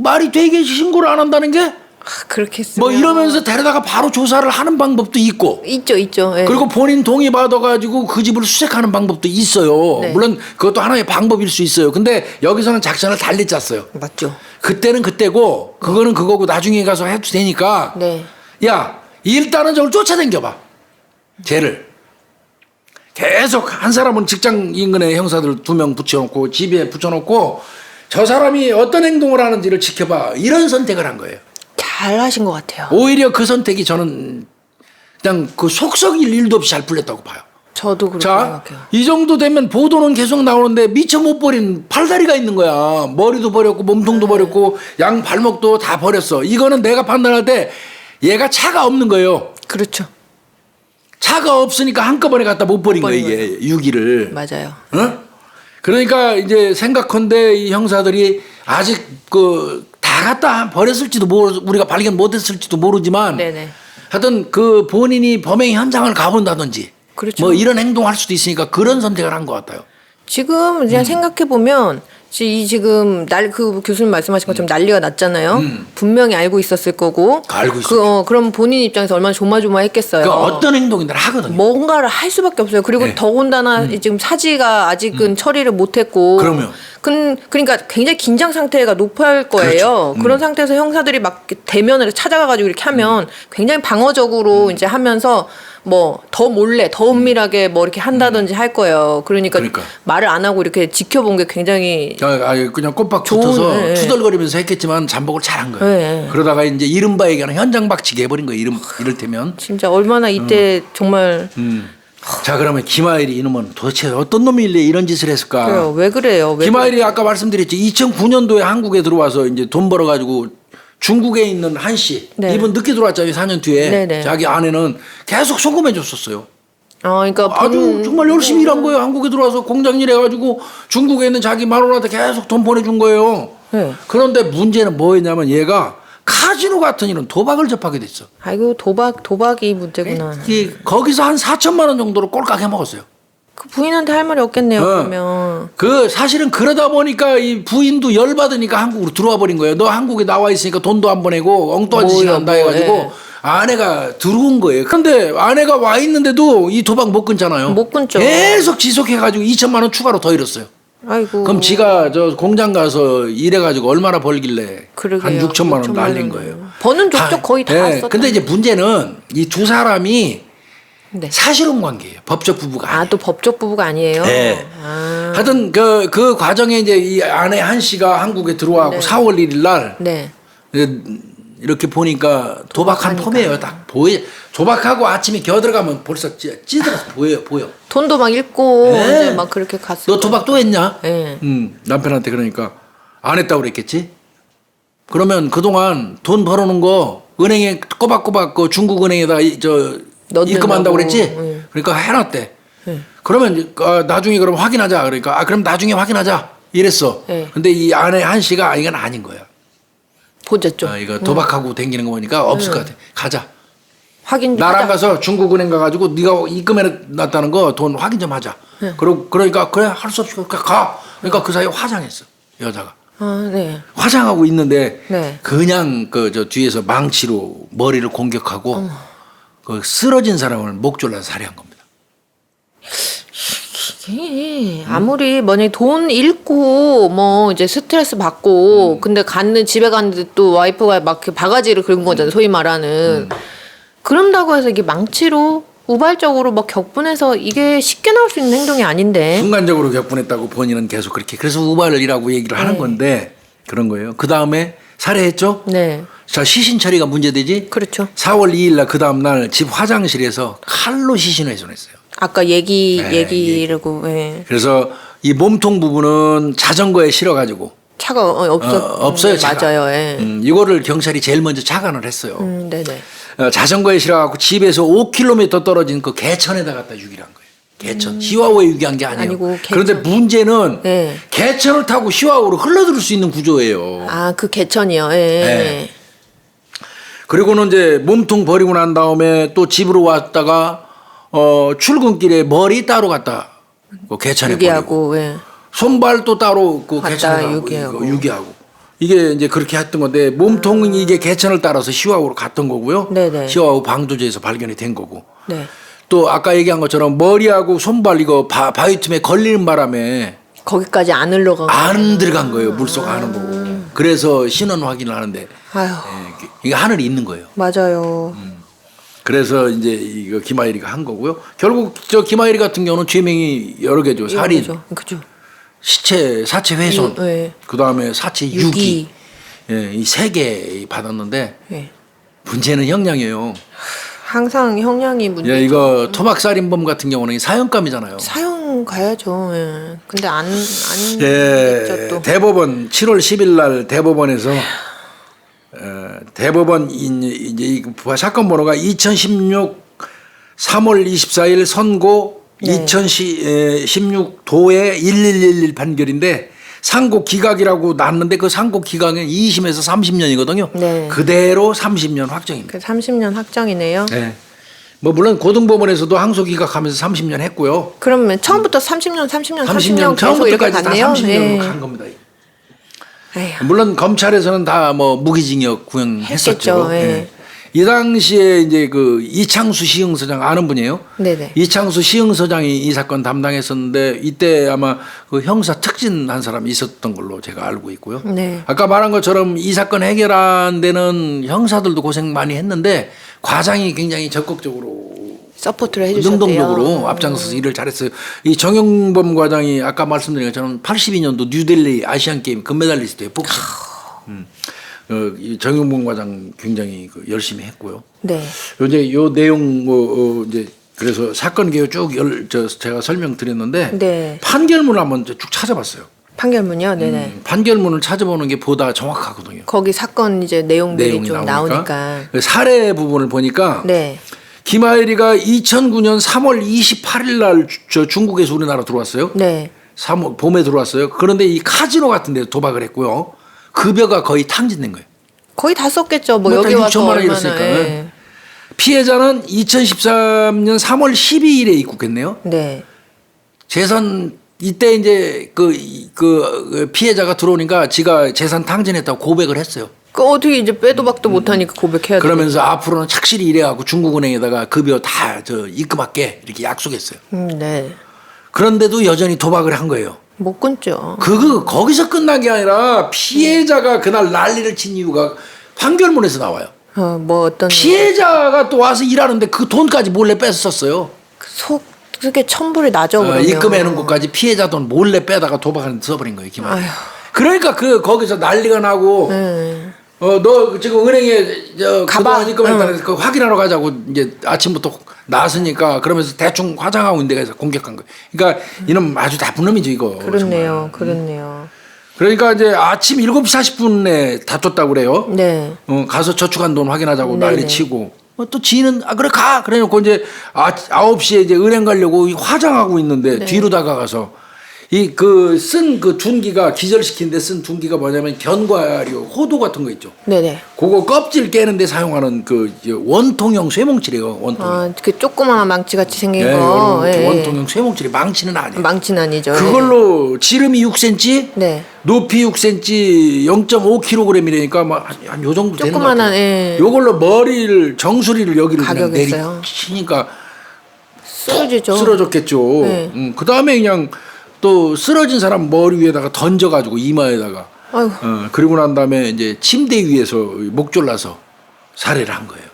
말이 되게 신고를 안 한다는 게 그렇게 뭐 쓰면 이러면서 데려다가 바로 조사를 하는 방법도 있고 있죠. 네. 그리고 본인 동의 받아가지고 그 집을 수색하는 방법도 있어요. 네. 물론 그것도 하나의 방법일 수 있어요. 근데 여기서는 작전을 달리 짰어요. 맞죠. 그때는 그때고 그거는 그거고 나중에 가서 해도 되니까 네. 야 일단은 저걸 쫓아다녀봐 쟤를 계속 한 사람은 직장 인근에 형사들 2명 붙여놓고 집에 붙여놓고 저 사람이 어떤 행동을 하는지를 지켜봐 이런 선택을 한 거예요. 잘 하신 것 같아요. 오히려 그 선택이 저는 그냥 그 속썩일 일도 없이 잘 풀렸다고 봐요. 저도 그렇게 자, 생각해요. 이 정도 되면 보도는 계속 나오는데 미처 못 버린 팔다리가 있는 거야. 머리도 버렸고 몸통도 버렸고 양 발목도 다 버렸어. 이거는 내가 판단할 때 얘가 차가 없는 거예요. 그렇죠. 차가 없으니까 한꺼번에 갖다 못 버린 거예요, 이게 유기를. 맞아요. 어? 그러니까 이제 생각컨대 이 형사들이 아직 다 갖다 버렸을지도 우리가 발견 못했을지도 모르지만 네네. 하여튼 그 본인이 범행 현장을 가본다든지 그렇죠. 뭐 이런 행동할 수도 있으니까 그런 선택을 한 것 같아요. 지금 그냥 생각해 보면 지금 그 교수님 말씀하신 것처럼 난리가 났잖아요. 분명히 알고 있었을 거고. 알고 있었죠. 그럼 본인 입장에서 얼마나 조마조마했겠어요. 그 어떤 행동인들 하거든요. 뭔가를 할 수밖에 없어요. 그리고 네. 더군다나 지금 사지가 아직은 처리를 못했고. 그러면. 그러니까 굉장히 긴장 상태가 높을 거예요. 그렇죠. 그런 상태에서 형사들이 막 대면을 찾아가가지고 이렇게 하면 굉장히 방어적으로 이제 하면서 뭐 더 몰래 더 은밀하게 뭐 이렇게 한다든지 할 거예요. 그러니까 말을 안 하고 이렇게 지켜본 게 굉장히 그냥 꼬박 좋은, 붙어서 네. 투덜거리면서 했겠지만 잠복을 잘한 거예요. 네. 그러다가 이제 이른바 얘기하는 현장 박치기 해버린 거예요. 이를테면. 진짜 얼마나 이때 정말 자 그러면 김하일이 이놈은 도대체 어떤 놈이길래 이런 짓을 했을까? 그래요. 왜 그래요? 김하일이 아까 말씀드렸죠. 2009년도에 한국에 들어와서 이제 돈 벌어가지고 중국에 있는 한 씨, 네. 이분 늦게 들어왔잖아요. 4년 뒤에. 네네. 자기 아내는 계속 소금해 줬었어요. 그러니까 아주 정말 열심히 일한 거예요. 한국에 들어와서 공장 일 해가지고 중국에 있는 자기 마누라한테 계속 돈 보내준 거예요. 네. 그런데 문제는 뭐였냐면 얘가 카지노 같은 이런 도박을 접하게 됐어. 아이고 도박이 문제구나. 거기서 한 4천만 원 정도로 꼴깍 해먹었어요. 그 부인한테 할 말이 없겠네요. 그러면 그 사실은 그러다 보니까 이 부인도 열받으니까 한국으로 들어와 버린 거예요. 너 한국에 나와 있으니까 돈도 안 보내고 엉뚱한 짓을 한다 해가지고 예. 아내가 들어온 거예요. 근데 아내가 와 있는데도 이 도박 못 끊잖아요. 못 끊죠. 계속 지속해가지고 2천만 원 추가로 더 잃었어요. 아이고. 그럼 지가 저 공장 가서 일해가지고 얼마나 벌길래 그러게요. 한 6천만 원 6천만 날린 원은. 거예요. 버는 족족 거의 다 예. 썼다. 근데 이제 문제는 이 두 사람이 네. 사실혼 관계예요. 법적 부부가 아니에요. 또 법적 부부가 아니에요. 네. 하여튼 그 과정에 이제 이 아내 한 씨가 한국에 들어와고 네. 4월 1일 날 네. 이렇게 보니까 도박한 도박하니까. 폼이에요. 딱 보여. 도박하고 아침에 기어 들어가면 벌써 찌들어서 보여. 돈도 막 잃고 네. 이제 막 그렇게 갔어. 너 도박 또 했냐? 네. 남편한테 그러니까 안 했다고 그랬겠지. 그러면 그동안 돈 벌어놓은 거 은행에 꼬박꼬박 그 중국은행에다 입금한다고 그랬지. 그러니까 해놨대. 그러면 이제 나중에 그럼 확인하자. 그러니까 그럼 나중에 확인하자. 이랬어. 네. 근데 이 아내 한 씨가 이건 아닌 거야. 보졌죠. 이거 도박하고 댕기는 거 보니까 없을 것 같아. 가자. 확인 좀 나랑 하자. 가서 중국은행 가가지고 네가 입금해 놨다는 거 돈 확인 좀 하자. 그러니까 그래 할 수 없이 가. 그러니까 그 사이에 화장했어 여자가. 네. 화장하고 있는데 네. 그냥 저 뒤에서 망치로 머리를 공격하고 그 쓰러진 사람을 목졸라서 살해한 겁니다. 이게 아무리 만약에 돈 잃고 뭐 이제 스트레스 받고 근데 집에 갔는데 또 와이프가 막 이렇게 바가지를 긁은 거잖아요. 소위 말하는. 그런다고 해서 이게 망치로 우발적으로 막 격분해서 이게 쉽게 나올 수 있는 행동이 아닌데. 순간적으로 격분했다고 본인은 계속 그렇게 그래서 우발이라고 얘기를 하는 건데 그런 거예요. 그 다음에 살해했죠. 네. 자 시신 처리가 문제되지. 그렇죠. 4월 2일 날 그 다음 날 집 화장실에서 칼로 시신을 훼손했어요. 아까 얘기라고. 예. 그래서 이 몸통 부분은 자전거에 실어가지고 차가 없어요. 차가. 맞아요. 예. 이거를 경찰이 제일 먼저 착안을 했어요. 네네. 자전거에 실어갖고 집에서 5km 떨어진 그 개천에다 갖다 유기를 한 거예요. 개천. 시와오에 유기한 게 아니에요. 아니고 개천. 그런데 문제는 네. 개천을 타고 시와오로 흘러들을 수 있는 구조예요. 그 개천이요. 예. 네. 그리고는 이제 몸통 버리고 난 다음에 또 집으로 왔다가 출근길에 머리 따로 갖다 그 개천에 버리고 유기하고. 예. 손발도 따로 그 갖다 개천에 유기하고. 유기하고. 이게 이제 그렇게 했던 건데 몸통이 이게 개천을 따라서 시와오로 갔던 거고요. 네네. 시와오 방조제에서 발견이 된 거고. 네. 또 아까 얘기한 것처럼 머리하고 손발 이거 바위 틈에 걸리는 바람에 거기까지 안 흘러가고. 안 들어간 거예요. 물속 안은 보고. 그래서 신원 확인을 하는데 아유. 이게 하늘이 있는 거예요. 맞아요. 그래서 이제 이거 김아일이가 한 거고요. 결국 저 김아일이 같은 경우는 죄명이 여러 개죠. 살인, 그죠. 사체 훼손, 네. 그 다음에 사체 유기, 예, 이 세 개 받았는데 예. 문제는 형량이에요. 항상 형량이 문제. 예, 이거 토막살인범 같은 경우는 사형감이잖아요. 사형 가야죠. 예. 근데 안 예, 됐죠 또. 대법원 7월 10일 날 대법원에서 대법원 이제 이 사건 번호가 2016 3월 24일 선고 네. 2016 도의 1111 판결인데 상고 기각이라고 났는데 그 상고 기각은 2심에서 30년이거든요. 네. 그대로 30년 확정입니다. 그 30년 확정이네요. 네. 뭐 물론 고등법원에서도 항소 기각하면서 30년 했고요. 그러면 처음부터 30년 계속 이렇게 처음부터까지 다 갔네요. 30년으로 예. 간 겁니다. 에휴. 물론 검찰에서는 다 뭐 무기징역 구형했었죠. 했겠죠, 예. 예. 이 당시에 이제 그 이창수 시흥서장 아는 분이에요. 네네. 이창수 시흥서장이 이 사건 담당했었는데 이때 아마 그 형사 특진 한 사람이 있었던 걸로 제가 알고 있고요. 네. 아까 말한 것처럼 이 사건 해결한 데는 형사들도 고생 많이 했는데 과장이 굉장히 적극적으로 서포트를 해주셨대요. 능동적으로 앞장서서 일을 잘했어요. 이 정영범 과장이 아까 말씀드린 것처럼 82년도 뉴델리 아시안 게임 금메달리스트예요. 복싱. 이 정영범 과장 굉장히 열심히 했고요. 네. 이제 요 내용 이제 그래서 사건 개요 쭉 제가 설명드렸는데 네. 판결문 한번 쭉 찾아봤어요. 판결문이요? 네네. 판결문을 찾아보는 게 보다 정확하거든요. 거기 사건 이제 내용들이 내용이 좀 나오니까. 그 사례 부분을 보니까 네. 김아일이가 2009년 3월 28일 날 저 중국에서 우리나라 들어왔어요. 네. 3월 봄에 들어왔어요. 그런데 이 카지노 같은 데 도박을 했고요. 급여가 거의 탕진된 거예요. 거의 다 썼겠죠. 뭐 뭐 여기 와서 6천만 원 얼마나. 이랬으니까. 예. 피해자는 2013년 3월 12일에 입국했네요. 네. 재산 이때 이제 그 피해자가 들어오니까 지가 재산 탕진했다고 고백을 했어요. 그 어떻게 이제 빼도 박도 못하니까 고백해야 돼. 그러면서 앞으로는 착실히 일해갖고 중국은행에다가 급여 다 입금할게 이렇게 약속했어요. 네. 그런데도 여전히 도박을 한 거예요. 못 끊죠. 거기서 끝난 게 아니라 피해자가 그날 난리를 친 이유가 판결문에서 나와요. 뭐 어떤 피해자가 또 와서 일하는데 그 돈까지 몰래 뺐었어요. 속에 천불이 나죠. 그러면. 입금해놓은 것까지 피해자 돈 몰래 빼다가 도박하는 데 써버린 거예요. 김아일. 아휴. 그러니까 거기서 난리가 나고 너 지금 은행에 그동안 입금했다는 거 확인하러 가자고 이제 아침부터 나서니까 그러면서 대충 화장하고 있는 데가 공격한 거예요. 그러니까 이놈 아주 나쁜 놈이죠 이거. 그렇네요. 정말. 그렇네요. 그러니까 이제 아침 7시 40분에 다퉜다고 그래요. 네. 가서 저축한 돈 확인하자고 네네. 난리치고 또 지는 그래 가 그래놓고 이제 9시에 이제 은행 가려고 화장하고 있는데 뒤로 다가가서 쓴 그 둔기가 기절시키는데 쓴 둔기가 뭐냐면 견과류 호두 같은 거 있죠. 네네. 그거 껍질 깨는데 사용하는 그 원통형 쇠뭉치래요. 원통형. 그 조그마한 망치같이 생긴 네, 거. 이런 예, 예. 원통형 쇠뭉치래. 망치는 아니에요. 망치는 아니죠. 그걸로 지름이 6cm, 네. 높이 6cm, 0.5kg이라니까 한 요 정도 되는 거 조그만한, 같아요. 예. 요걸로 정수리를 여기를 그냥 가격이 있어요. 내리치니까 쓰러지죠. 쓰러졌겠죠. 네. 그 다음에 그냥 또 쓰러진 사람 머리 위에다가 던져가지고 이마에다가 아이고. 그리고 난 다음에 이제 침대 위에서 목졸라서 살해를 한 거예요.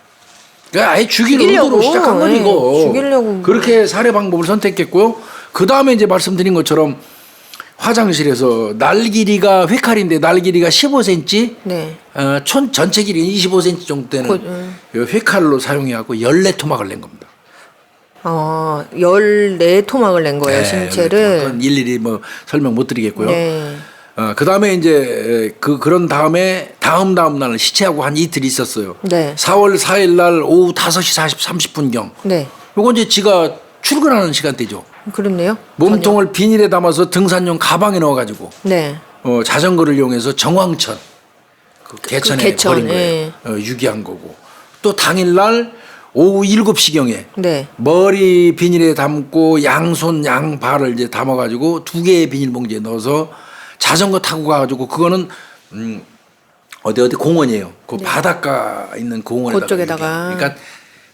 그러니까 아예 죽이려고 의도로 시작한 건 네, 이거. 죽이려고. 그렇게 살해 방법을 선택했고요. 그 다음에 이제 말씀드린 것처럼 화장실에서 날 길이가 휘칼인데 날 길이가 15cm, 네. 전체 길이 25cm 정도 되는 휘칼로 사용해갖고 14토막을 낸 겁니다. 14토막을 낸 거예요, 신체를. 그건 일일이 뭐 설명 못 드리겠고요. 네. 그 다음에 이제 그런 다음에 다음 날 시체하고 한 이틀 있었어요. 네. 4월 4일 날 오후 5시 30분경. 네. 요거 이제 지가 출근하는 시간대죠. 그렇네요. 몸통을 비닐에 담아서 등산용 가방에 넣어가지고 네. 자전거를 이용해서 정황천 그 개천에 개천, 버린 거예요. 예. 유기한 거고. 또 당일날 오후 7시경에 네. 머리 비닐에 담고 양손 양발을 이제 담아가지고 2개의 비닐봉지에 넣어서 자전거 타고 가가지고 그거는 어디 공원이에요. 그 바닷가 있는 공원에다가. 그쪽에다가. 그러니까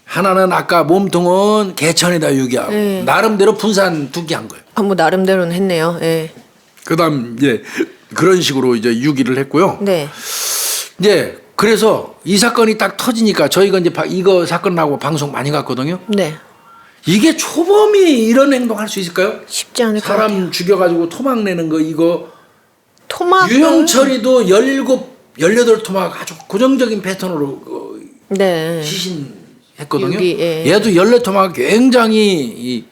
하나는 아까 몸통은 개천에다 유기하고 네. 나름대로 분산 2개 한 거예요. 뭐 나름대로는 했네요. 예. 그다음 이제 그런 식으로 이제 유기를 했고요. 네. 이제 그래서 이 사건이 딱 터지니까 저희가 이제 이거 사건 나고 방송 많이 갔거든요. 네. 이게 초범이 이런 행동할 수 있을까요? 쉽지 않을 것 같아요. 사람 죽여가지고 토막 내는 거 이거 토막 유영철이도 18토막 아주 고정적인 패턴으로 네. 시신했거든요. 예. 얘도 14토막 굉장히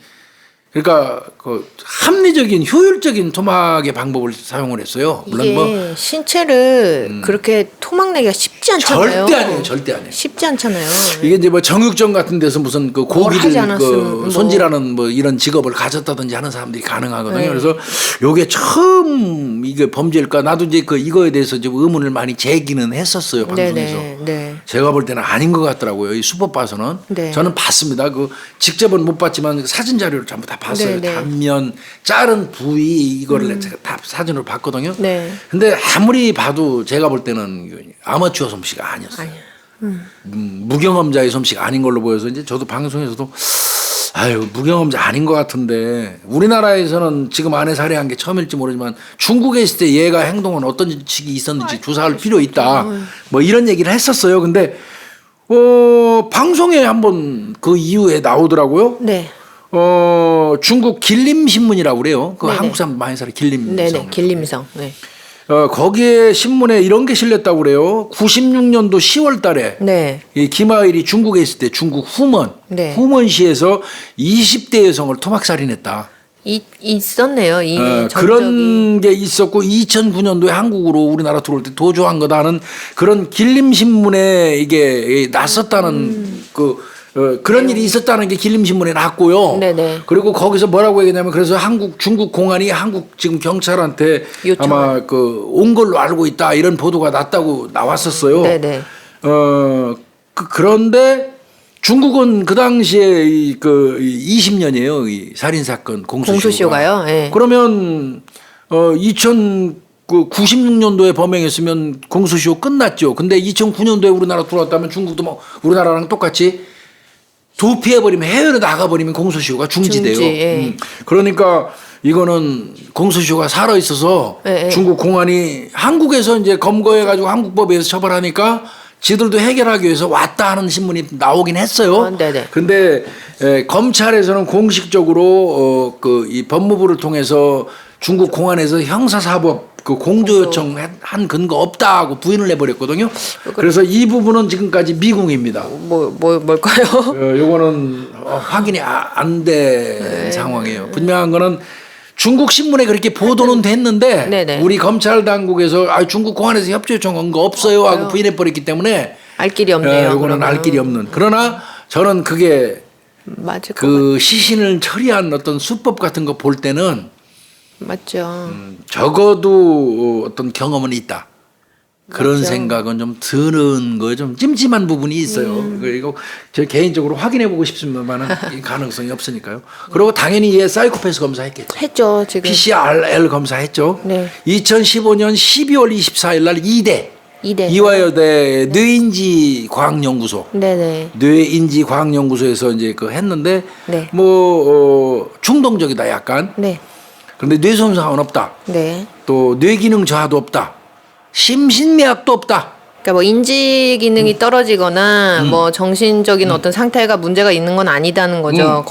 그러니까 그 합리적인 효율적인 토막의 방법을 사용을 했어요. 물론 이게 뭐 신체를 그렇게 토막 내기가 쉽지 않잖아요. 절대 아니에요. 쉽지 않잖아요. 이게 이제 뭐 정육점 같은 데서 무슨 그 고기를 하지 않았으면 뭐. 손질하는 뭐 이런 직업을 가졌다든지 하는 사람들이 가능하거든요. 네. 그래서 요게 처음 이게 범죄일까 나도 이제 이거에 대해서 좀 의문을 많이 제기는 했었어요. 방송에서. 네. 제가 볼 때는 아닌 것 같더라고요. 이 수법 봐서는. 네. 저는 봤습니다. 직접은 못 봤지만 사진 자료를 전부 다 봤어요. 네. 단면, 자른 부위 이거를 제가 다 사진으로 봤거든요. 네. 근데 아무리 봐도 제가 볼 때는 아마추어 솜씨가 아니었어요. 무경험자의 솜씨가 아닌 걸로 보여서 이제 저도 방송에서도 무경험자 아닌 것 같은데 우리나라에서는 지금 아내 살해한 게 처음일지 모르지만 중국에 있을 때 얘가 행동은 어떤 식이 있었는지 조사할 필요 있다. 뭐 이런 얘기를 했었어요. 근데 방송에 한번 그 이후에 나오더라고요. 네. 중국 길림신문이라고 그래요. 그 네네. 한국 사람 많이 살아 길림성. 네네. 길림성. 네. 거기에 신문에 이런 게 실렸다고 그래요. 96년도 10월 달에 네. 이 김하일이 중국에 있을 때 중국 후먼, 네. 후먼시에서 20대 여성을 토막살인했다. 있었네요. 이 그런 게 있었고 2009년도에 한국으로 우리나라 들어올 때 도주한 거다는 그런 길림신문에 이게 났었다는 그런 일이 있었다는 게 길림신문에 났고요. 네네. 그리고 거기서 뭐라고 얘기했냐면 그래서 중국 공안이 한국 지금 경찰한테 요청을. 아마 온 걸로 알고 있다 이런 보도가 났다고 나왔었어요. 네네. 그런데 중국은 그 당시에 20년이에요. 이 살인 사건 공소시효가요. 네. 그러면 96년도에 범행했으면 공소시효 끝났죠. 근데 2009년도에 우리나라 들어왔다면 중국도 뭐 우리나라랑 똑같이 도피해버리면 해외로 나가버리면 공소시효가 중지돼요. 중지, 예. 그러니까 이거는 공소시효가 살아 있어서 예, 예. 중국 공안이 한국에서 이제 검거해가지고 한국법에서 처벌하니까 지들도 해결하기 위해서 왔다 하는 신문이 나오긴 했어요. 네네. 근데 검찰에서는 공식적으로 이 법무부를 통해서 중국 공안에서 형사사법 공조 요청 한 근거 없다고 부인을 해버렸거든요. 그래서 이 부분은 지금까지 미궁입니다. 뭘까요? 요거는 확인이 안 된 상황이에요. 분명한 거는 중국 신문에 그렇게 보도는 됐는데 네네. 우리 검찰 당국에서 중국 공안에서 협조 요청한 거 없어요 하고 부인해 버렸기 때문에 알 길이 없네요. 요거는 알 길이 없는. 그러나 저는 그게 맞을 시신을 처리한 어떤 수법 같은 거 볼 때는 맞죠. 적어도 어떤 경험은 있다. 그런 맞죠. 생각은 좀 드는 거에 좀 찜찜한 부분이 있어요. 그리고 저 개인적으로 확인해 보고 싶습니다만은 가능성이 없으니까요. 그리고 당연히 얘 사이코패스 검사했겠죠. 했죠 지금. PCRL 검사했죠. 네. 2015년 12월 24일 날 이화여대 뇌인지 과학연구소. 네네. 뇌인지 과학연구소에서 이제 했는데 네. 중동적이다 약간. 네. 그런데 뇌 손상은 없다. 네. 또 뇌기능 저하도 없다. 심신미약도 없다. 그러니까 뭐 인지 기능이 떨어지거나 뭐 정신적인 어떤 상태가 문제가 있는 건 아니다는 거죠.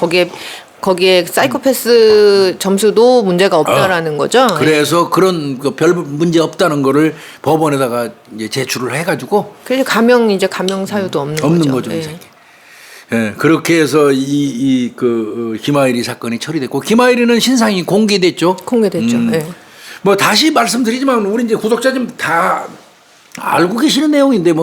거기에 사이코패스 점수도 문제가 없다라는 거죠. 그래서 그런 별 문제 없다는 거를 법원에다가 이제 제출을 해가지고 그래서 감형 사유도 없는 거죠. 예. 이제. 예, 그렇게 해서 김하일이 사건이 처리됐고 김하일이는 신상이 공개됐죠. 공개됐죠. 예. 뭐 다시 말씀드리지만 우리 이제 구독자님 다 알고 계시는 내용인데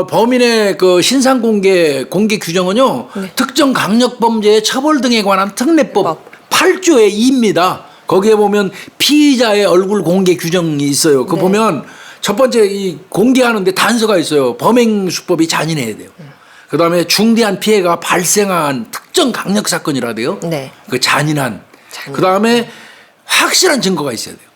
범인의 신상 공개 규정은요. 네. 특정 강력 범죄의 처벌 등에 관한 특례법 8조의 2입니다. 거기에 보면 피의자의 얼굴 공개 규정이 있어요. 그 네. 보면 첫 번째 이 공개하는데 단서가 있어요. 범행 수법이 잔인해야 돼요. 그다음에 중대한 피해가 발생한 특정 강력 사건이라 돼요. 네. 잔인한. 그다음에 확실한 증거가 있어야 돼요.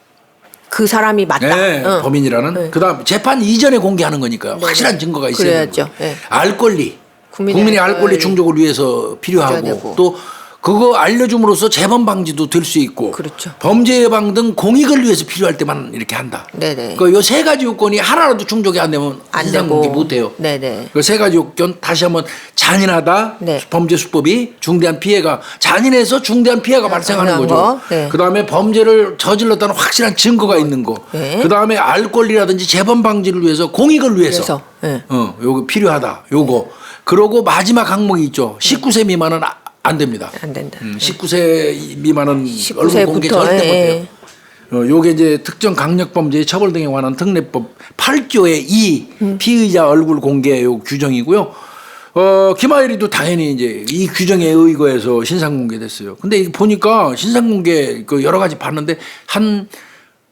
그 사람이 맞다. 네, 범인이라는. 네. 그다음 재판 이전에 공개하는 거니까 네. 확실한 증거가 있어야 그래야죠. 돼요. 네. 알 권리. 국민의 알 권리 충족을 위해서 필요하고 되고. 또 그거 알려줌으로써 재범 방지도 될 수 있고 그렇죠. 범죄 예방 등 공익을 위해서 필요할 때만 이렇게 한다. 네네. 요 세 가지 요건이 하나라도 충족이 안 되면 안 신상 되고. 공개 못 해요. 네네. 그 세 가지 요건 다시 한번 잔인하다. 네. 범죄 수법이 중대한 피해가 잔인해서 중대한 피해가 발생하는 거죠. 거. 네. 그다음에 범죄를 저질렀다는 확실한 증거가 있는 거. 네. 그다음에 알 권리라든지 재범 방지를 위해서 공익을 위해서. 네. 요거 필요하다. 요거. 그러고 마지막 항목이 있죠. 19세 미만은 안 됩니다. 안 된다. 19세 미만은 19세부터, 얼굴 공개 절대 예. 못해요. 요게 이제 특정 강력범죄의 처벌 등에 관한 특례법 8조의 2 피의자 얼굴 공개 요 규정이고요. 김하일이도 당연히 이제 이 규정에 의거해서 신상 공개됐어요. 근데 보니까 신상 공개 여러 가지 봤는데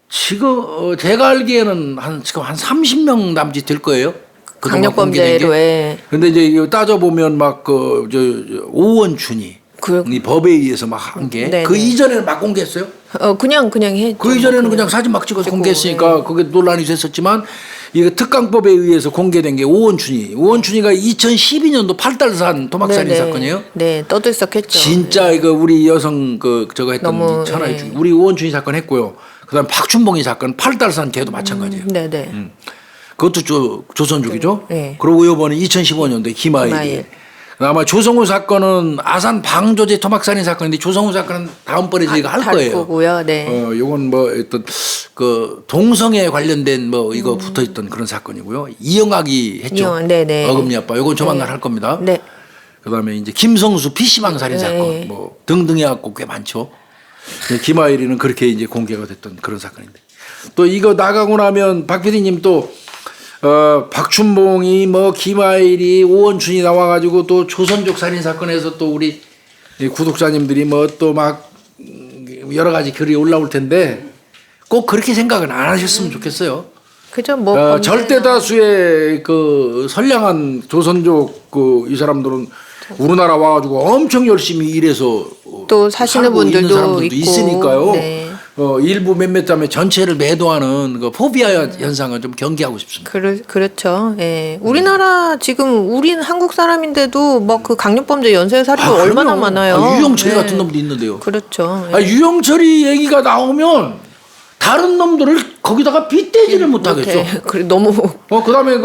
지금 제가 알기에는 지금 한 30명 남짓 될 거예요. 강력범죄로 해. 근데 이제 이거 따져보면 오원춘이 이 법에 의해서 막 한 게 네네. 그 이전에는 막 공개했어요. 그냥 했죠. 그 이전에는 그냥 사진 막 찍어서 공개했으니까 그게 논란이 됐었지만 이거 특강법에 의해서 공개된 게 오원춘이가 2012년도 8달산 토막살인 네네. 사건이에요. 네, 떠들썩했죠. 진짜 이거 우리 여성 저거 했던 너무, 천하의 네. 우리 오원춘이 사건 했고요. 그다음 박춘봉이 사건 8달산 걔도 마찬가지예요. 네네. 그것도 조선족이죠. 네. 그리고 이번에 2015년도에 김하일이. 김하일. 아마 조성우 사건은 아산 방조제 토막살인 사건인데 조성우 사건은 다음번에 저희가 할 거예요. 거고요. 네. 요건 어떤 동성애 관련된 이거 붙어 있던 그런 사건이고요. 이영학이 했죠. 네네. 어금니 아빠. 요건 조만간 할 겁니다. 네. 그다음에 이제 김성수 PC방 살인 네. 사건 뭐 등등 해갖고 꽤 많죠. 김아일이는 그렇게 이제 공개가 됐던 그런 사건인데 또 이거 나가고 나면 박 PD님 또 박춘봉이 뭐 김아일이 오원춘이 나와가지고 또 조선족 살인 사건에서 또 우리 구독자님들이 뭐 또 막 여러 가지 글이 올라올 텐데 꼭 그렇게 생각은 안 하셨으면 좋겠어요. 그죠 뭐 절대 다수의 그 선량한 조선족 그 이 사람들은 우리나라 와가지고 엄청 열심히 일해서 또 사시는 살고 있는 분들도 사람들도 있고. 있으니까요. 네. 일부 몇몇 다음에 전체를 매도하는 그 포비아 현상은 좀 경계하고 싶습니다. 그렇죠. 예. 우리나라 지금 우린 한국 사람인데도 막 그 강력범죄 연쇄 살인도 얼마나 그럼요. 많아요. 유영철이 예. 같은 놈도 있는데요. 그렇죠. 예. 유영철이 얘기가 나오면 다른 놈들을 거기다가 빗대지를 못하겠어. 그래 너무 그다음에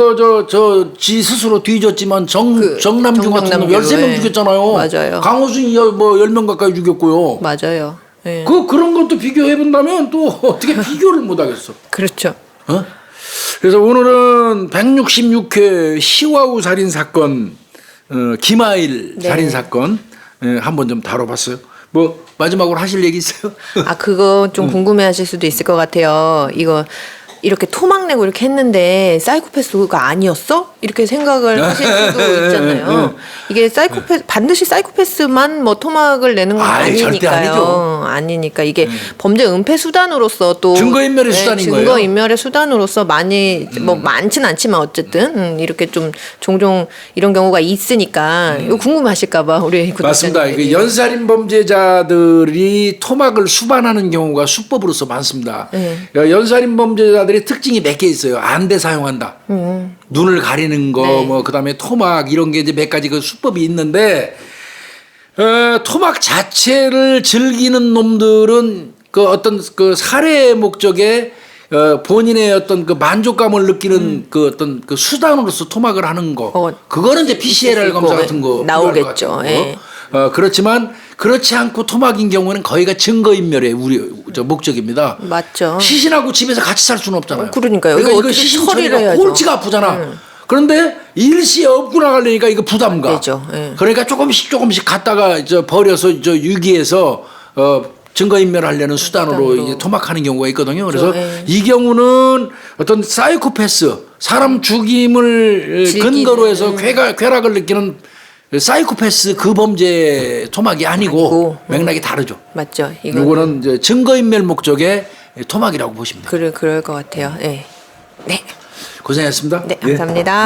지 스스로 뒤졌지만 정남규 같은 놈 13명 죽였잖아요. 맞아요. 강호순이 뭐 10명 가까이 죽였고요. 맞아요. 예. 그런 것도 비교해 본다면 또 어떻게 비교를 못 하겠어. 그렇죠. 그래서 오늘은 166회 시와우 살인 사건, 김아일 네. 살인 사건 한번 좀 다뤄봤어요. 뭐 마지막으로 하실 얘기 있어요? 그거 좀 궁금해하실 수도 있을 것 같아요. 이거 이렇게 토막 내고 이렇게 했는데 사이코패스가 아니었어? 이렇게 생각을 하실 수도 있잖아요. 이게 반드시 사이코패스만 뭐 토막을 내는 건 절대 아니니까요. 아니죠. 아니니까 이게 범죄 은폐 수단으로서 또 증거인멸의 수단인 거예요. 증거인멸의 수단으로서 많이 뭐 많진 않지만 어쨌든 이렇게 좀 종종 이런 경우가 있으니까 이거 궁금하실까봐 우리 맞습니다. 구독자님들이. 연살인 범죄자들이 토막을 수반하는 경우가 수법으로서 많습니다. 연살인 범죄자들의 특징이 몇 개 있어요. 안대 사용한다. 눈을 가리는 거, 네. 뭐 그다음에 토막 이런 게 이제 몇 가지 그 수법이 있는데 토막 자체를 즐기는 놈들은 그 어떤 그 살해 목적에 본인의 어떤 그 만족감을 느끼는 그 어떤 그 수단으로서 토막을 하는 거, 그거는 이제 PCLR 검사 같은 거 나오겠죠. 예. 그렇지만 그렇지 않고 토막인 경우는 거의가 증거인멸의 목적입니다. 맞죠. 시신하고 집에서 같이 살 수는 없잖아요. 그러니까요. 그러니까 이거 어떻게 시신 처리를 처리가 해야죠. 골치가 아프잖아. 그런데 일시에 업고 나가려니까 이거 부담가. 되죠. 예. 그러니까 조금씩 갖다가 버려서 유기해서 증거인멸하려는 수단으로 이제 토막하는 경우가 있거든요. 그래서 예. 이 경우는 어떤 사이코패스, 사람 죽임을 근거로 해서 쾌락을 느끼는 사이코패스 그 범죄 토막이 아니고 맥락이 다르죠. 맞죠. 이거는 이제 증거인멸 목적의 토막이라고 보시면 돼요. 그럴 것 같아요. 예. 네. 고생하셨습니다. 네, 감사합니다. 네.